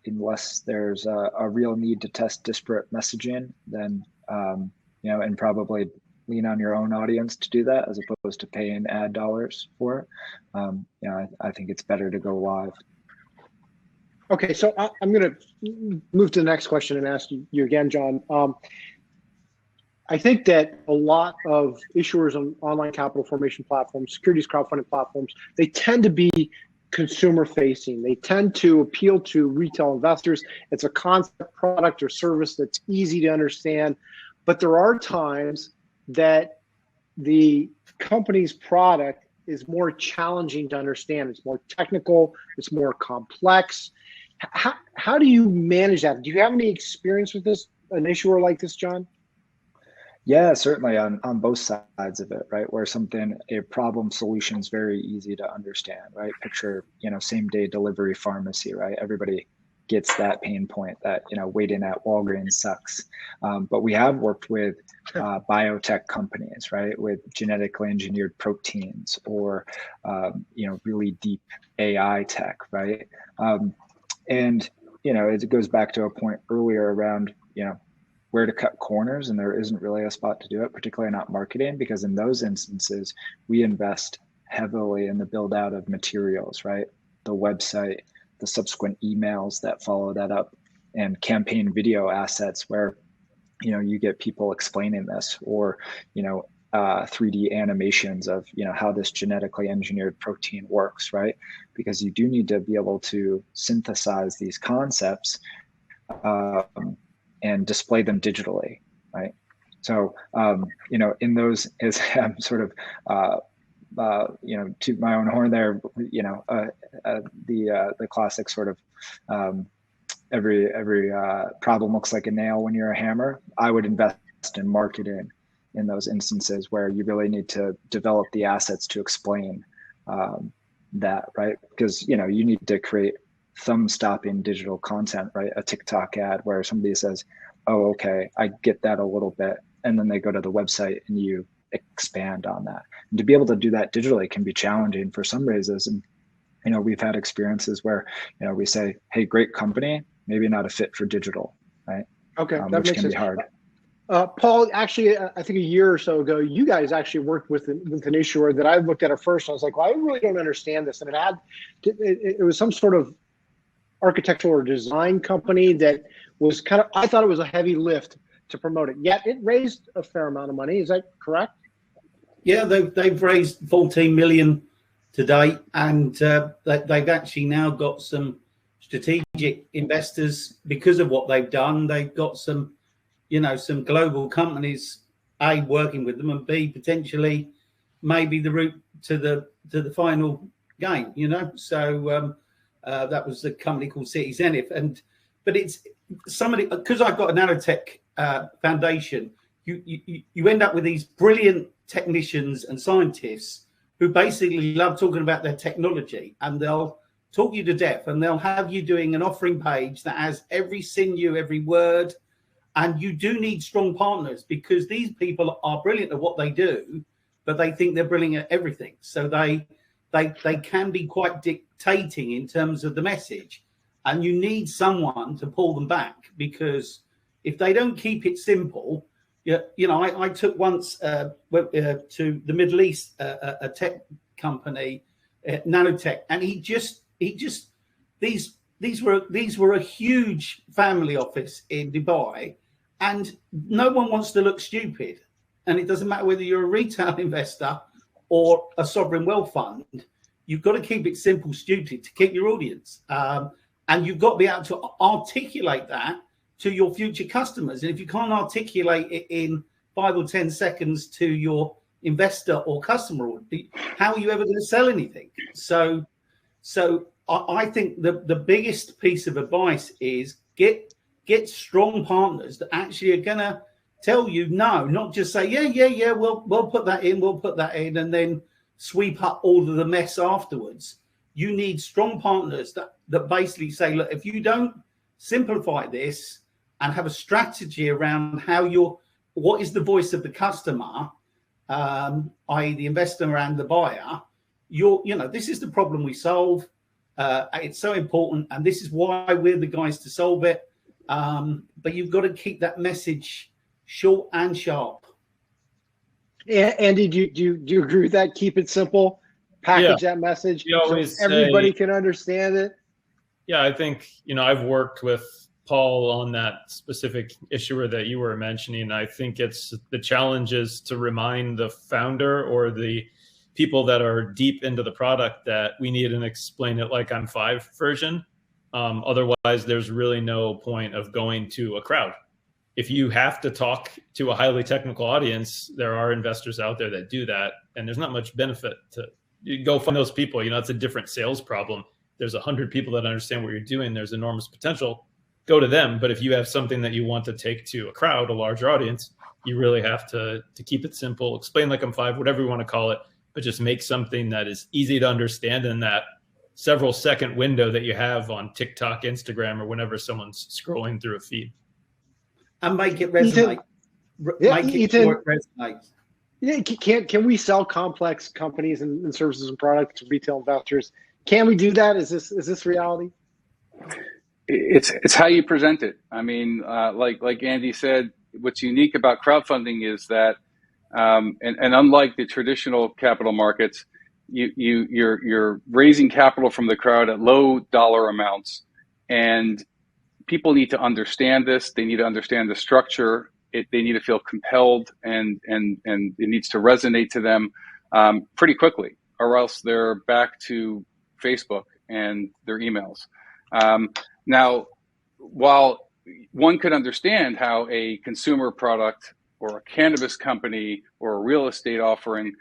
unless there's a real need to test disparate messaging, then and probably lean on your own audience to do that as opposed to paying ad dollars for it. I think it's better to go live. Okay, so I'm going to move to the next question and ask you again, John. I think that a lot of issuers on online capital formation platforms, securities crowdfunding platforms, they tend to be consumer facing. They tend to appeal to retail investors. It's a concept, product, or service that's easy to understand. But there are times that the company's product is more challenging to understand. It's more technical, it's more complex. How do you manage that? Do you have any experience with this, an issuer like this, John? Yeah, certainly on both sides of it, right? Where a problem solution is very easy to understand, right? Picture, same day delivery pharmacy, right? Everybody gets that pain point that, waiting at Walgreens sucks. But we have worked with biotech companies, right? With genetically engineered proteins or, really deep AI tech, right? And, it goes back to a point earlier around, where to cut corners, and there isn't really a spot to do it, particularly not marketing, because in those instances, we invest heavily in the build out of materials, right? The website, the subsequent emails that follow that up, and campaign video assets where, you get people explaining this, or, 3D animations of, how this genetically engineered protein works, right? Because you do need to be able to synthesize these concepts and display them digitally, right? So, in those, as I'm sort of, toot my own horn there, the classic sort of, every problem looks like a nail when you're a hammer. I would invest in marketing in those instances where you really need to develop the assets to explain that, right? Because, you need to create thumb-stopping digital content, right? A TikTok ad where somebody says, oh, okay, I get that a little bit. And then they go to the website and you expand on that. And to be able to do that digitally can be challenging for some raises. And, we've had experiences where, we say, hey, great company, maybe not a fit for digital, right? Okay, that which makes can sense. be hard. Paul, actually, I think a year or so ago, you guys actually worked with an issuer that I looked at first. And I was like, well, I really don't understand this. And it was some sort of architectural or design company that was I thought it was a heavy lift to promote it. Yet it raised a fair amount of money. Is that correct? Yeah, they've raised 14 million to date, and they've actually now got some strategic investors because of what they've done. They've got some global companies, A, working with them, and B, potentially maybe the route to the final game, So that was a company called City Zenith. But it's somebody, because I've got a nanotech foundation, you end up with these brilliant technicians and scientists who basically love talking about their technology, and they'll talk you to death, and they'll have you doing an offering page that has every sinew, every word. And you do need strong partners, because these people are brilliant at what they do, but they think they're brilliant at everything. So they can be quite dictating in terms of the message. And you need someone to pull them back, because if they don't keep it simple, I took once to the Middle East, a tech company, nanotech, and these were a huge family office in Dubai. And no one wants to look stupid. And it doesn't matter whether you're a retail investor or a sovereign wealth fund. You've got to keep it simple, stupid, to keep your audience. And you've got to be able to articulate that to your future customers. And if you can't articulate it in 5 or 10 seconds to your investor or customer, how are you ever going to sell anything? So I think the biggest piece of advice is get strong partners that actually are going to tell you no, not just say, yeah, we'll put that in, and then sweep up all of the mess afterwards. You need strong partners that basically say, look, if you don't simplify this and have a strategy around what is the voice of the customer, i.e. the investor and the buyer, this is the problem we solve. It's so important, and this is why we're the guys to solve it. But you've got to keep that message short and sharp. Yeah, Andy, do you agree with that? Keep it simple, package that message so everybody can understand it. Yeah, I think, I've worked with Paul on that specific issuer that you were mentioning. I think it's the challenge is to remind the founder or the people that are deep into the product that we need an explain it like I'm five version. Otherwise, there's really no point of going to a crowd. If you have to talk to a highly technical audience, there are investors out there that do that, and there's not much benefit to you go find those people. You know, it's a different sales problem. There's 100 people that understand what you're doing. There's enormous potential. Go to them. But if you have something that you want to take to a crowd, a larger audience, you really have to keep it simple, explain like I'm five, whatever you want to call it, but just make something that is easy to understand in that several second window that you have on TikTok, Instagram, or whenever someone's scrolling through a feed. And make it resonate. Make it so it resonates. Yeah, can we sell complex companies and services and products to retail investors? Can we do that? Is this reality? It's how you present it. I mean, like Andy said, what's unique about crowdfunding is that, and unlike the traditional capital markets, you're raising capital from the crowd at low dollar amounts, and people need to understand this. They need to understand the structure. They need to feel compelled, and it needs to resonate to them pretty quickly, or else they're back to Facebook and their emails. Now, while one could understand how a consumer product or a cannabis company or a real estate offering,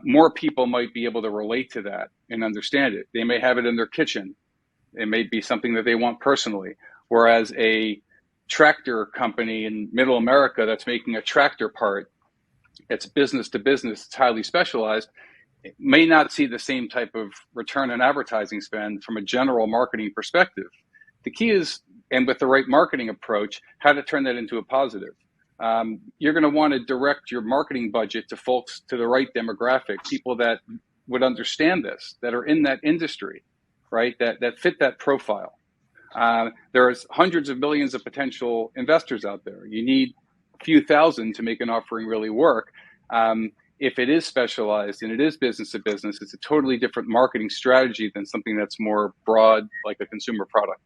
more people might be able to relate to that and understand it. They may have it in their kitchen. It may be something that they want personally. Whereas a tractor company in middle America that's making a tractor part, it's business to business, it's highly specialized, it may not see the same type of return on advertising spend from a general marketing perspective. The key is, and with the right marketing approach, how to turn that into a positive. You're going to want to direct your marketing budget to folks, to the right demographic, people that would understand this, that are in that industry, right? That fit that profile. There's hundreds of millions of potential investors out there. You need a few thousand to make an offering really work. If it is specialized and it is business to business, it's a totally different marketing strategy than something that's more broad, like a consumer product.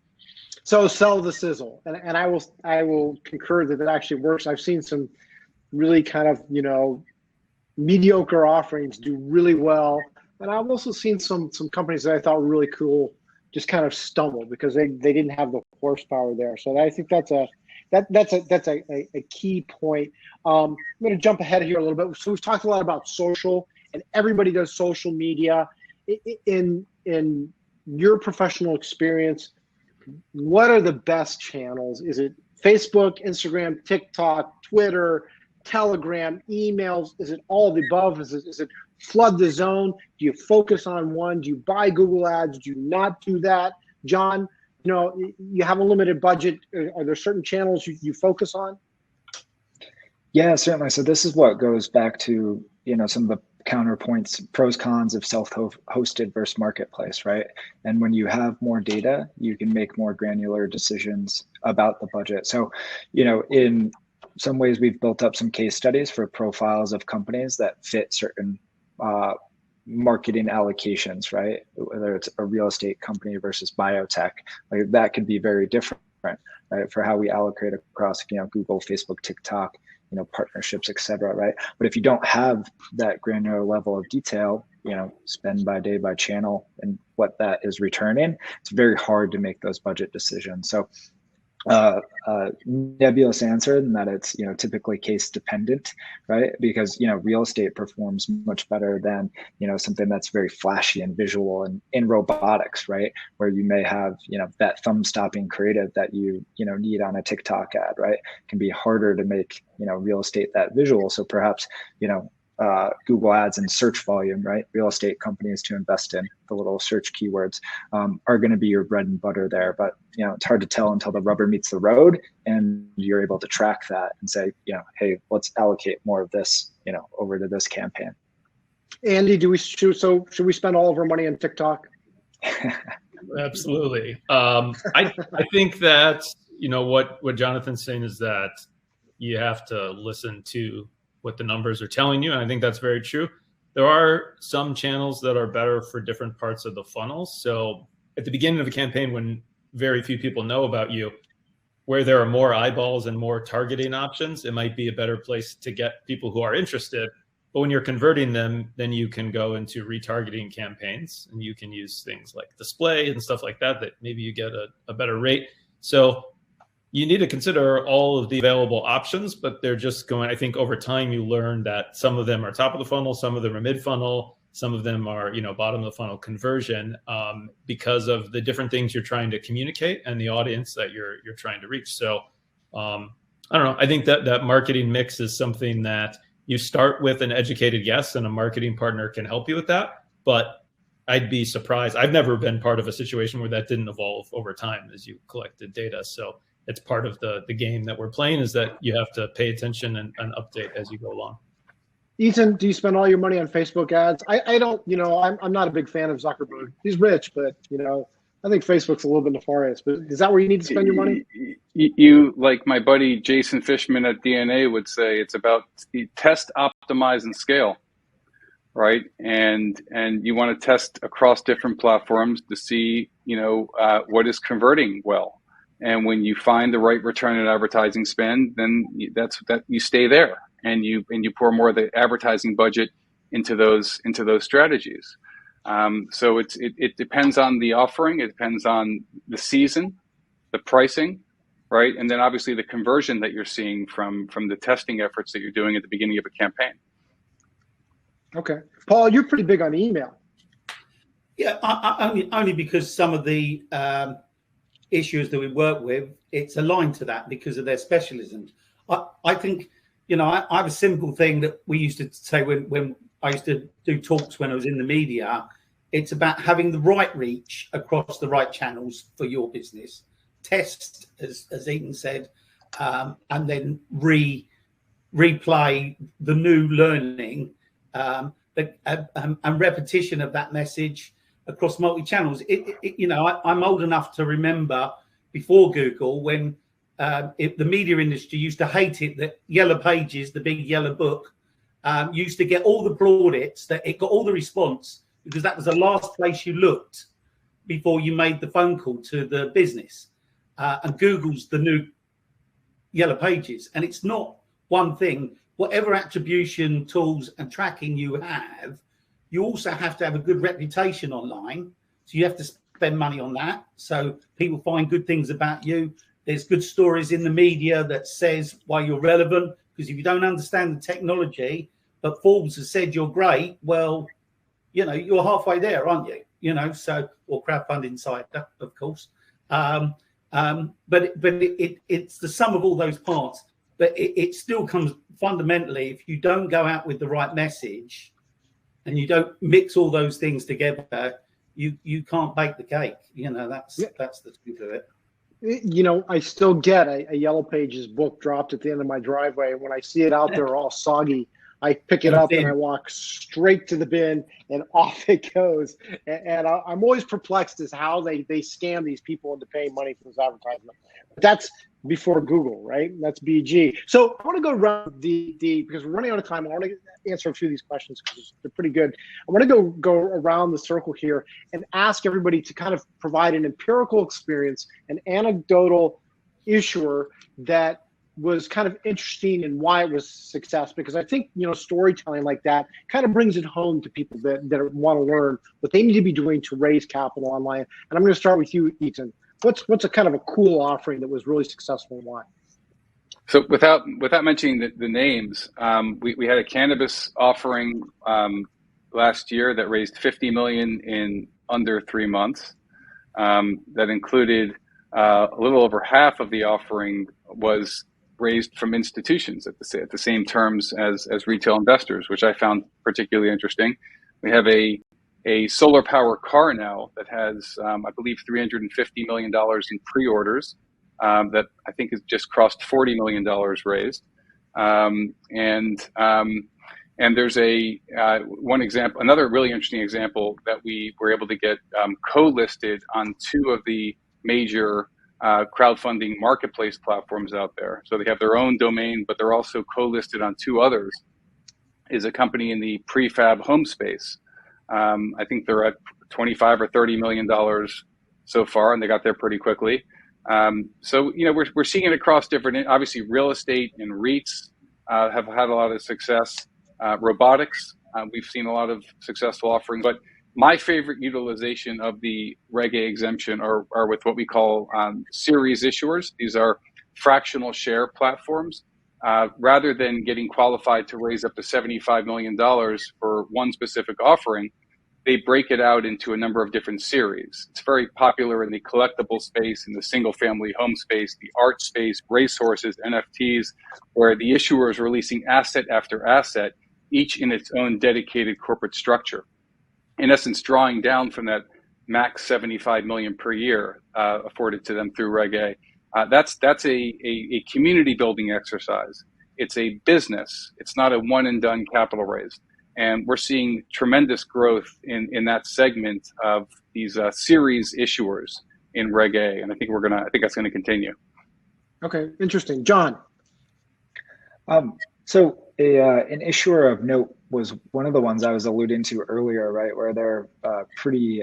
So sell the sizzle, and I will concur that it actually works. I've seen some really kind of mediocre offerings do really well, and I've also seen some companies that I thought were really cool just kind of stumble because they didn't have the horsepower there. So I think that's a key point. I'm going to jump ahead here a little bit. So we've talked a lot about social, and everybody does social media. In your professional experience, what are the best channels? Is it Facebook, Instagram, TikTok, Twitter, Telegram, emails? Is it all of the above? Is it flood the zone? Do you focus on one? Do you buy Google ads? Do you not do that? John, you have a limited budget. Are there certain channels you focus on? Yeah, certainly. So this is what goes back to, some of the counterpoints, pros, cons of self-hosted versus marketplace, right? And when you have more data, you can make more granular decisions about the budget. So, in some ways, we've built up some case studies for profiles of companies that fit certain marketing allocations, right? Whether it's a real estate company versus biotech, like that could be very different, right? For how we allocate across, Google, Facebook, TikTok, partnerships, et cetera, right? But if you don't have that granular level of detail, spend by day, by channel, and what that is returning, it's very hard to make those budget decisions. So nebulous answer in that it's typically case dependent, right? Because real estate performs much better than something that's very flashy and visual, and in robotics, right, where you may have that thumb stopping creative that you need on a TikTok ad, right? It can be harder to make real estate that visual. So perhaps Google ads and search volume, right? Real estate companies to invest in, the little search keywords are going to be your bread and butter there. But it's hard to tell until the rubber meets the road and you're able to track that and say, hey, let's allocate more of this, over to this campaign. Andy, should we spend all of our money on TikTok? Absolutely. I think that what Jonathan's saying is that you have to listen to what the numbers are telling you. And I think that's very true. There are some channels that are better for different parts of the funnel. So at the beginning of a campaign, when very few people know about you, where there are more eyeballs and more targeting options, it might be a better place to get people who are interested But when you're converting them, then you can go into retargeting campaigns, and you can use things like display and stuff like that maybe you get a better rate. So you need to consider all of the available options, but they're just going, I think over time you learn that some of them are top of the funnel, some of them are mid funnel, some of them are, bottom of the funnel conversion, because of the different things you're trying to communicate and the audience that you're trying to reach. So I don't know. I think that marketing mix is something that you start with an educated guess, and a marketing partner can help you with that. But I'd be surprised. I've never been part of a situation where that didn't evolve over time as you collected data. So it's part of the game that we're playing, is that you have to pay attention and update as you go along. Etan, do you spend all your money on Facebook ads? I don't, I'm not a big fan of Zuckerberg. He's rich, but, I think Facebook's a little bit nefarious. But is that where you need to spend your money? You, like my buddy Jason Fishman at DNA would say, it's about test, optimize, and scale, right? And you want to test across different platforms to see, what is converting well. And when you find the right return on advertising spend, then that's you stay there, and you pour more of the advertising budget into those strategies. So it depends on the offering, it depends on the season, the pricing, right? And then obviously the conversion that you're seeing from the testing efforts that you're doing at the beginning of a campaign. Okay, Paul, you're pretty big on email. Yeah, only because some of the issues that we work with, it's aligned to that because of their specialisms. I think, I have a simple thing that we used to say when I used to do talks when I was in the media. It's about having the right reach across the right channels for your business. Test, as Etan said, and then replay the new learning and repetition of that message across multi-channels. I'm old enough to remember before Google when the media industry used to hate it that Yellow Pages, the big yellow book, used to get all the plaudits, that it got all the response because that was the last place you looked before you made the phone call to the business. And Google's the new Yellow Pages. And it's not one thing. Whatever attribution tools and tracking you have, you also have to have a good reputation online. So you have to spend money on that. So people find good things about you. There's good stories in the media that says why you're relevant. Because if you don't understand the technology, but Forbes has said you're great, well, you're halfway there, aren't you? Or Crowdfund Insider, of course. But it's the sum of all those parts. But it still comes fundamentally, if you don't go out with the right message and you don't mix all those things together, you can't bake the cake. That's the truth of it. I still get a Yellow Pages book dropped at the end of my driveway. And when I see it out there all soggy, I pick it up and I walk straight to the bin and off it goes. And I'm always perplexed as how they scam these people into paying money for this advertisement. But that's before Google, right? That's BG. So I want to go around because we're running out of time. I want to answer a few of these questions because they're pretty good. I want to go around the circle here and ask everybody to kind of provide an empirical experience, an anecdotal issuer that was kind of interesting and why it was success, because I think, storytelling like that kind of brings it home to people that want to learn what they need to be doing to raise capital online. And I'm going to start with you, Etan. What's a kind of a cool offering that was really successful and why? So without mentioning the names, we had a cannabis offering last year that raised $50 million in under 3 months. That included a little over half of the offering was raised from institutions at the same terms as retail investors, which I found particularly interesting. We have a solar power car now that has, I believe, $350 million in pre-orders that I think has just crossed $40 million raised. And there's one example, another really interesting example that we were able to get co-listed on 2 of the major crowdfunding marketplace platforms out there. So they have their own domain, but they're also co-listed on 2 others, is a company in the prefab home space. I think they're at $25 or $30 million so far, and they got there pretty quickly. So, we're seeing it across different, obviously real estate and REITs have had a lot of success. robotics. We've seen a lot of successful offerings, but my favorite utilization of the Reg A exemption are with what we call series issuers. These are fractional share platforms. Rather than getting qualified to raise up to $75 million for one specific offering, they break it out into a number of different series. It's very popular in the collectible space, in the single family home space, the art space, racehorses, NFTs, where the issuer is releasing asset after asset, each in its own dedicated corporate structure. In essence, drawing down from that max 75 million per year afforded to them through Reg A. That's a community building exercise. It's a business. It's not a one and done capital raise. And we're seeing tremendous growth in that segment of these series issuers in Reg A, and I think that's gonna continue. Okay, interesting, John. So an issuer of note was one of the ones I was alluding to earlier, right, where they're pretty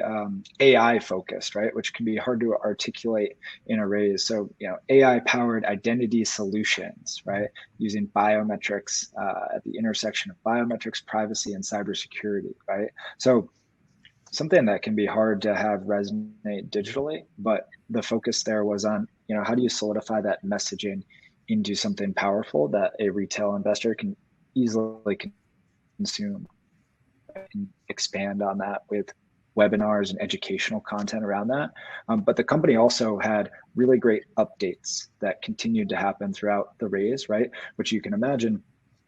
AI focused, right, which can be hard to articulate in a raise. So, AI powered identity solutions, right, using biometrics at the intersection of biometrics, privacy, and cybersecurity, right? So something that can be hard to have resonate digitally, but the focus there was on, how do you solidify that messaging into something powerful that a retail investor can easily consume and expand on that with webinars and educational content around that. But the company also had really great updates that continued to happen throughout the raise, right? Which you can imagine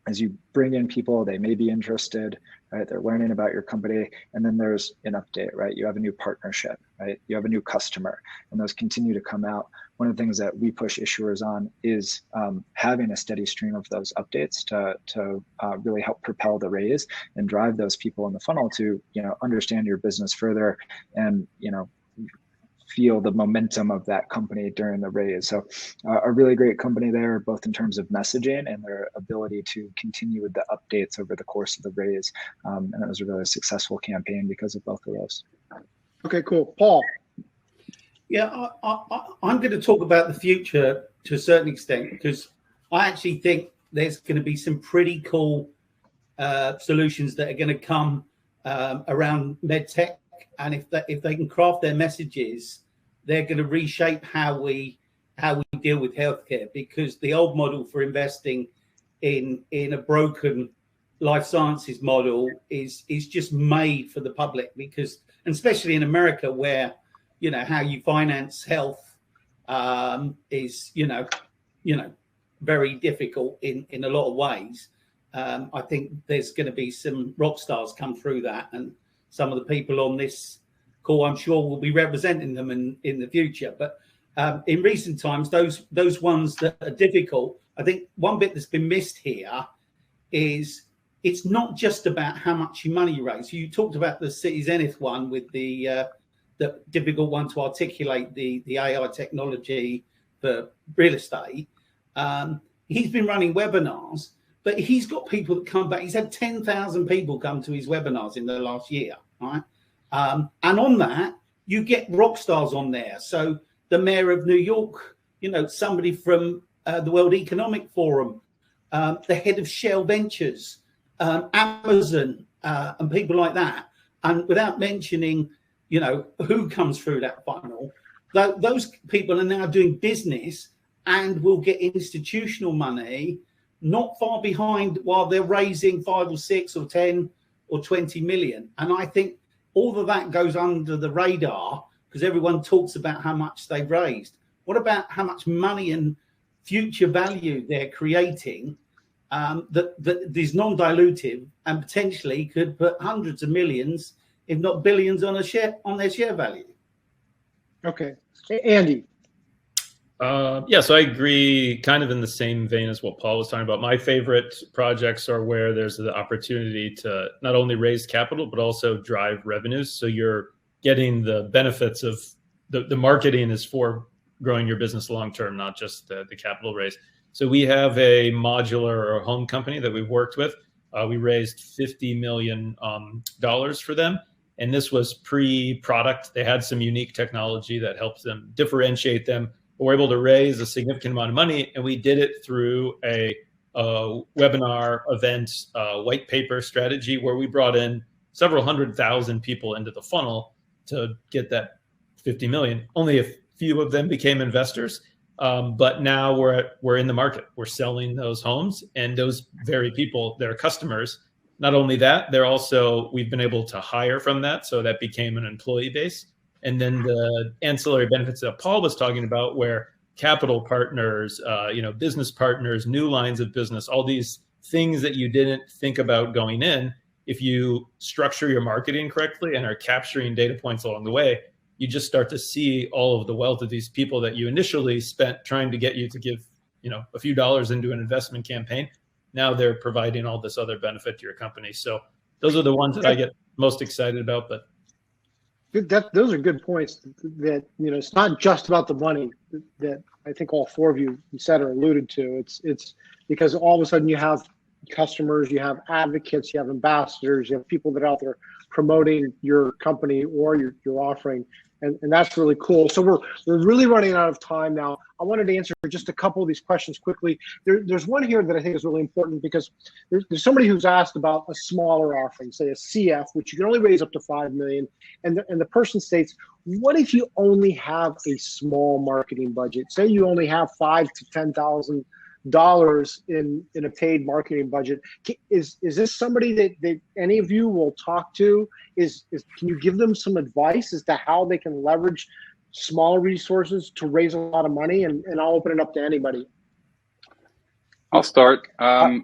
as you bring in people, they may be interested, right? They're learning about your company, and then there's an update, right? You have a new partnership, right? You have a new customer, and those continue to come out. One of the things that we push issuers on is having a steady stream of those updates to really help propel the raise and drive those people in the funnel to, understand your business further and, feel the momentum of that company during the raise. So a really great company there, both in terms of messaging and their ability to continue with the updates over the course of the raise. And it was a really successful campaign because of both of those. Okay, cool. Paul. Yeah, I'm going to talk about the future to a certain extent, because I actually think there's going to be some pretty cool solutions that are going to come around medtech. And if they can craft their messages, they're going to reshape how we deal with healthcare, because the old model for investing in a broken life sciences model is just made for the public, because, and especially in America, where how you finance health is very difficult in a lot of ways. I think there's going to be some rock stars come through that, and some of the people on this call, I'm sure, will be representing them in the future. But in recent times, those ones that are difficult, I think one bit that's been missed here is it's not just about how much money you raise. You talked about the City Zenith one with the difficult one to articulate the AI technology for real estate. He's been running webinars, but he's got people that come back. He's had 10,000 people come to his webinars in the last year, right? And on that, you get rock stars on there. So the mayor of New York, somebody from the World Economic Forum, the head of Shell Ventures, Amazon, and people like that. And without mentioning, who comes through that funnel, those people are now doing business and will get institutional money not far behind while they're raising 5 or 6 or 10 or 20 million. And I think all of that goes under the radar because everyone talks about how much they've raised. What about how much money and future value they're creating that is non-dilutive and potentially could put hundreds of millions, if not billions, on their share value? Okay, Andy. So I agree, kind of in the same vein as what Paul was talking about. My favorite projects are where there's the opportunity to not only raise capital, but also drive revenues. So you're getting the benefits of the marketing is for growing your business long-term, not just the capital raise. So we have a modular or home company that we've worked with. We raised $50 million for them. And this was pre-product. They had some unique technology that helps them differentiate them. We're able to raise a significant amount of money, and we did it through a webinar, event, white paper strategy where we brought in several 100,000 people into the funnel to get that 50 million. Only a few of them became investors, but now we're in the market. We're selling those homes, and those very people, they're customers. Not only that, we've been able to hire from that, so that became an employee base. And then the ancillary benefits that Paul was talking about, where capital partners, business partners, new lines of business, all these things that you didn't think about going in, if you structure your marketing correctly and are capturing data points along the way, you just start to see all of the wealth of these people that you initially spent trying to get you to give, a few dollars into an investment campaign. Now they're providing all this other benefit to your company. So those are the ones that I get most excited about. But those are good points. That it's not just about the money that I think all four of you said or alluded to. It's because all of a sudden you have customers, you have advocates, you have ambassadors, you have people that are out there promoting your company or your offering, and that's really cool. So we're really running out of time now. I wanted to answer just a couple of these questions quickly. There's one here that I think is really important, because there's somebody who's asked about a smaller offering, say a CF, which you can only raise up to 5 million, and the person states, what if you only have a small marketing budget? Say you only have $5,000 to $10,000 in a paid marketing budget. Is this somebody that any of you will talk to? Can you give them some advice as to how they can leverage smaller resources to raise a lot of money? And I'll open it up to anybody. I'll start. I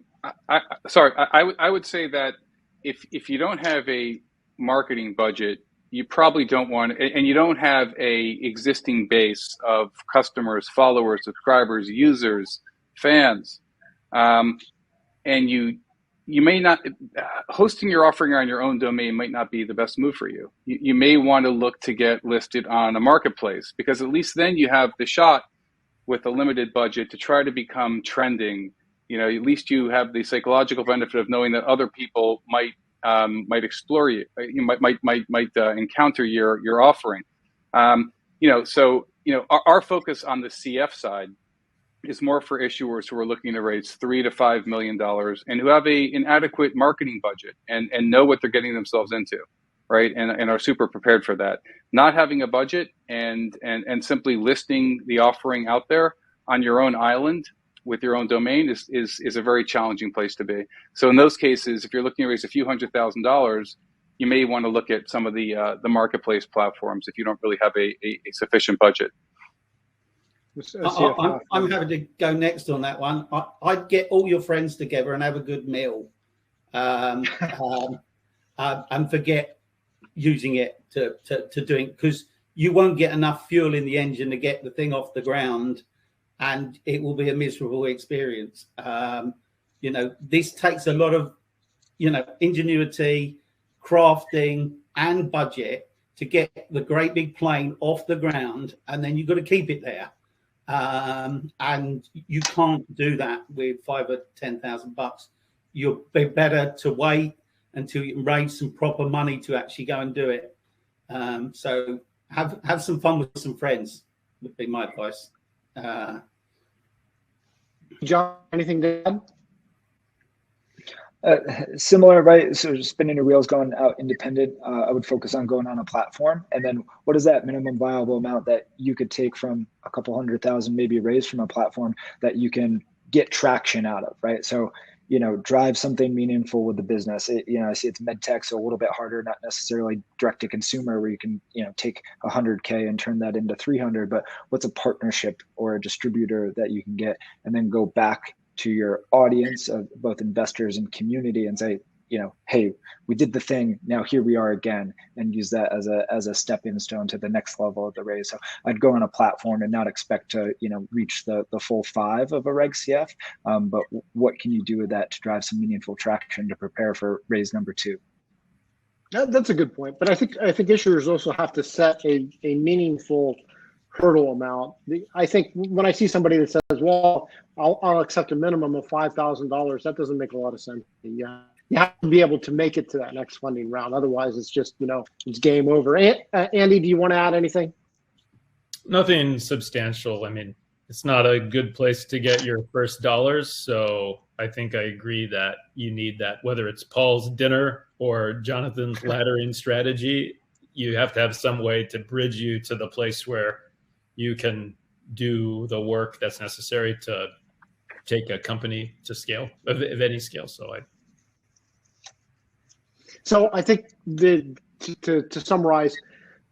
would say that if you don't have a marketing budget, you probably don't want, and you don't have a existing base of customers, followers, subscribers, users, fans, and you may not, hosting your offering on your own domain might not be the best move for you. You may want to look to get listed on a marketplace, because at least then you have the shot with a limited budget to try to become trending. At least you have the psychological benefit of knowing that other people might explore you, might encounter your offering. Our focus on the CF side is more for issuers who are looking to raise $3 to $5 million and who have an adequate marketing budget and know what they're getting themselves into, right? And are super prepared for that. Not having a budget and simply listing the offering out there on your own island with your own domain is a very challenging place to be. So in those cases, if you're looking to raise a few $100,000, you may want to look at some of the marketplace platforms if you don't really have a sufficient budget. I'm happy to go next on that one. I'd get all your friends together and have a good meal, and forget using it to doing, because you won't get enough fuel in the engine to get the thing off the ground, and it will be a miserable experience. This takes a lot of ingenuity, crafting, and budget to get the great big plane off the ground, and then you've got to keep it there. And you can't do that with $5,000 or $10,000. You'll be better to wait until you can raise some proper money to actually go and do it. So have some fun with some friends would be my advice. John, anything to add? Similar, right? So spinning the wheels, going out independent, I would focus on going on a platform. And then what is that minimum viable amount that you could take from a couple 100,000, maybe raised from a platform that you can get traction out of, right? So, drive something meaningful with the business. I see it's med tech, so a little bit harder, not necessarily direct to consumer where you can, take 100K and turn that into 300, but what's a partnership or a distributor that you can get and then go back to your audience of both investors and community and say, hey, we did the thing, now here we are again, and use that as a stepping stone to the next level of the raise. So I'd go on a platform and not expect to, reach the full 5 of a Reg CF, but what can you do with that to drive some meaningful traction to prepare for raise number 2? That's a good point. But I think issuers also have to set a meaningful hurdle amount. I think when I see somebody that says, well, I'll accept a minimum of $5,000, that doesn't make a lot of sense. Yeah. You have to be able to make it to that next funding round. Otherwise, it's just, it's game over. Andy, do you want to add anything? Nothing substantial. I mean, it's not a good place to get your first dollars. So I think I agree that you need that, whether it's Paul's dinner or Jonathan's laddering strategy, you have to have some way to bridge you to the place where you can do the work that's necessary to take a company to scale, of any scale. So I think to summarize,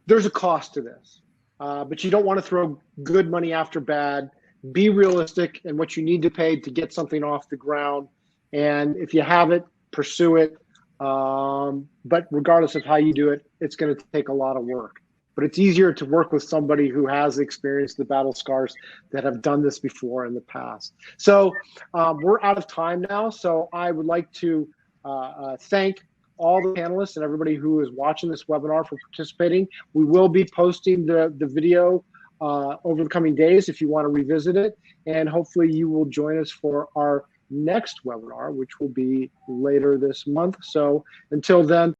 there's a cost to this, but you don't want to throw good money after bad. Be realistic in what you need to pay to get something off the ground. And if you have it, pursue it. But regardless of how you do it, it's going to take a lot of work. But it's easier to work with somebody who has experienced the battle scars that have done this before in the past. So we're out of time now. So I would like to thank all the panelists and everybody who is watching this webinar for participating. We will be posting the video over the coming days if you want to revisit it. And hopefully you will join us for our next webinar, which will be later this month. So until then,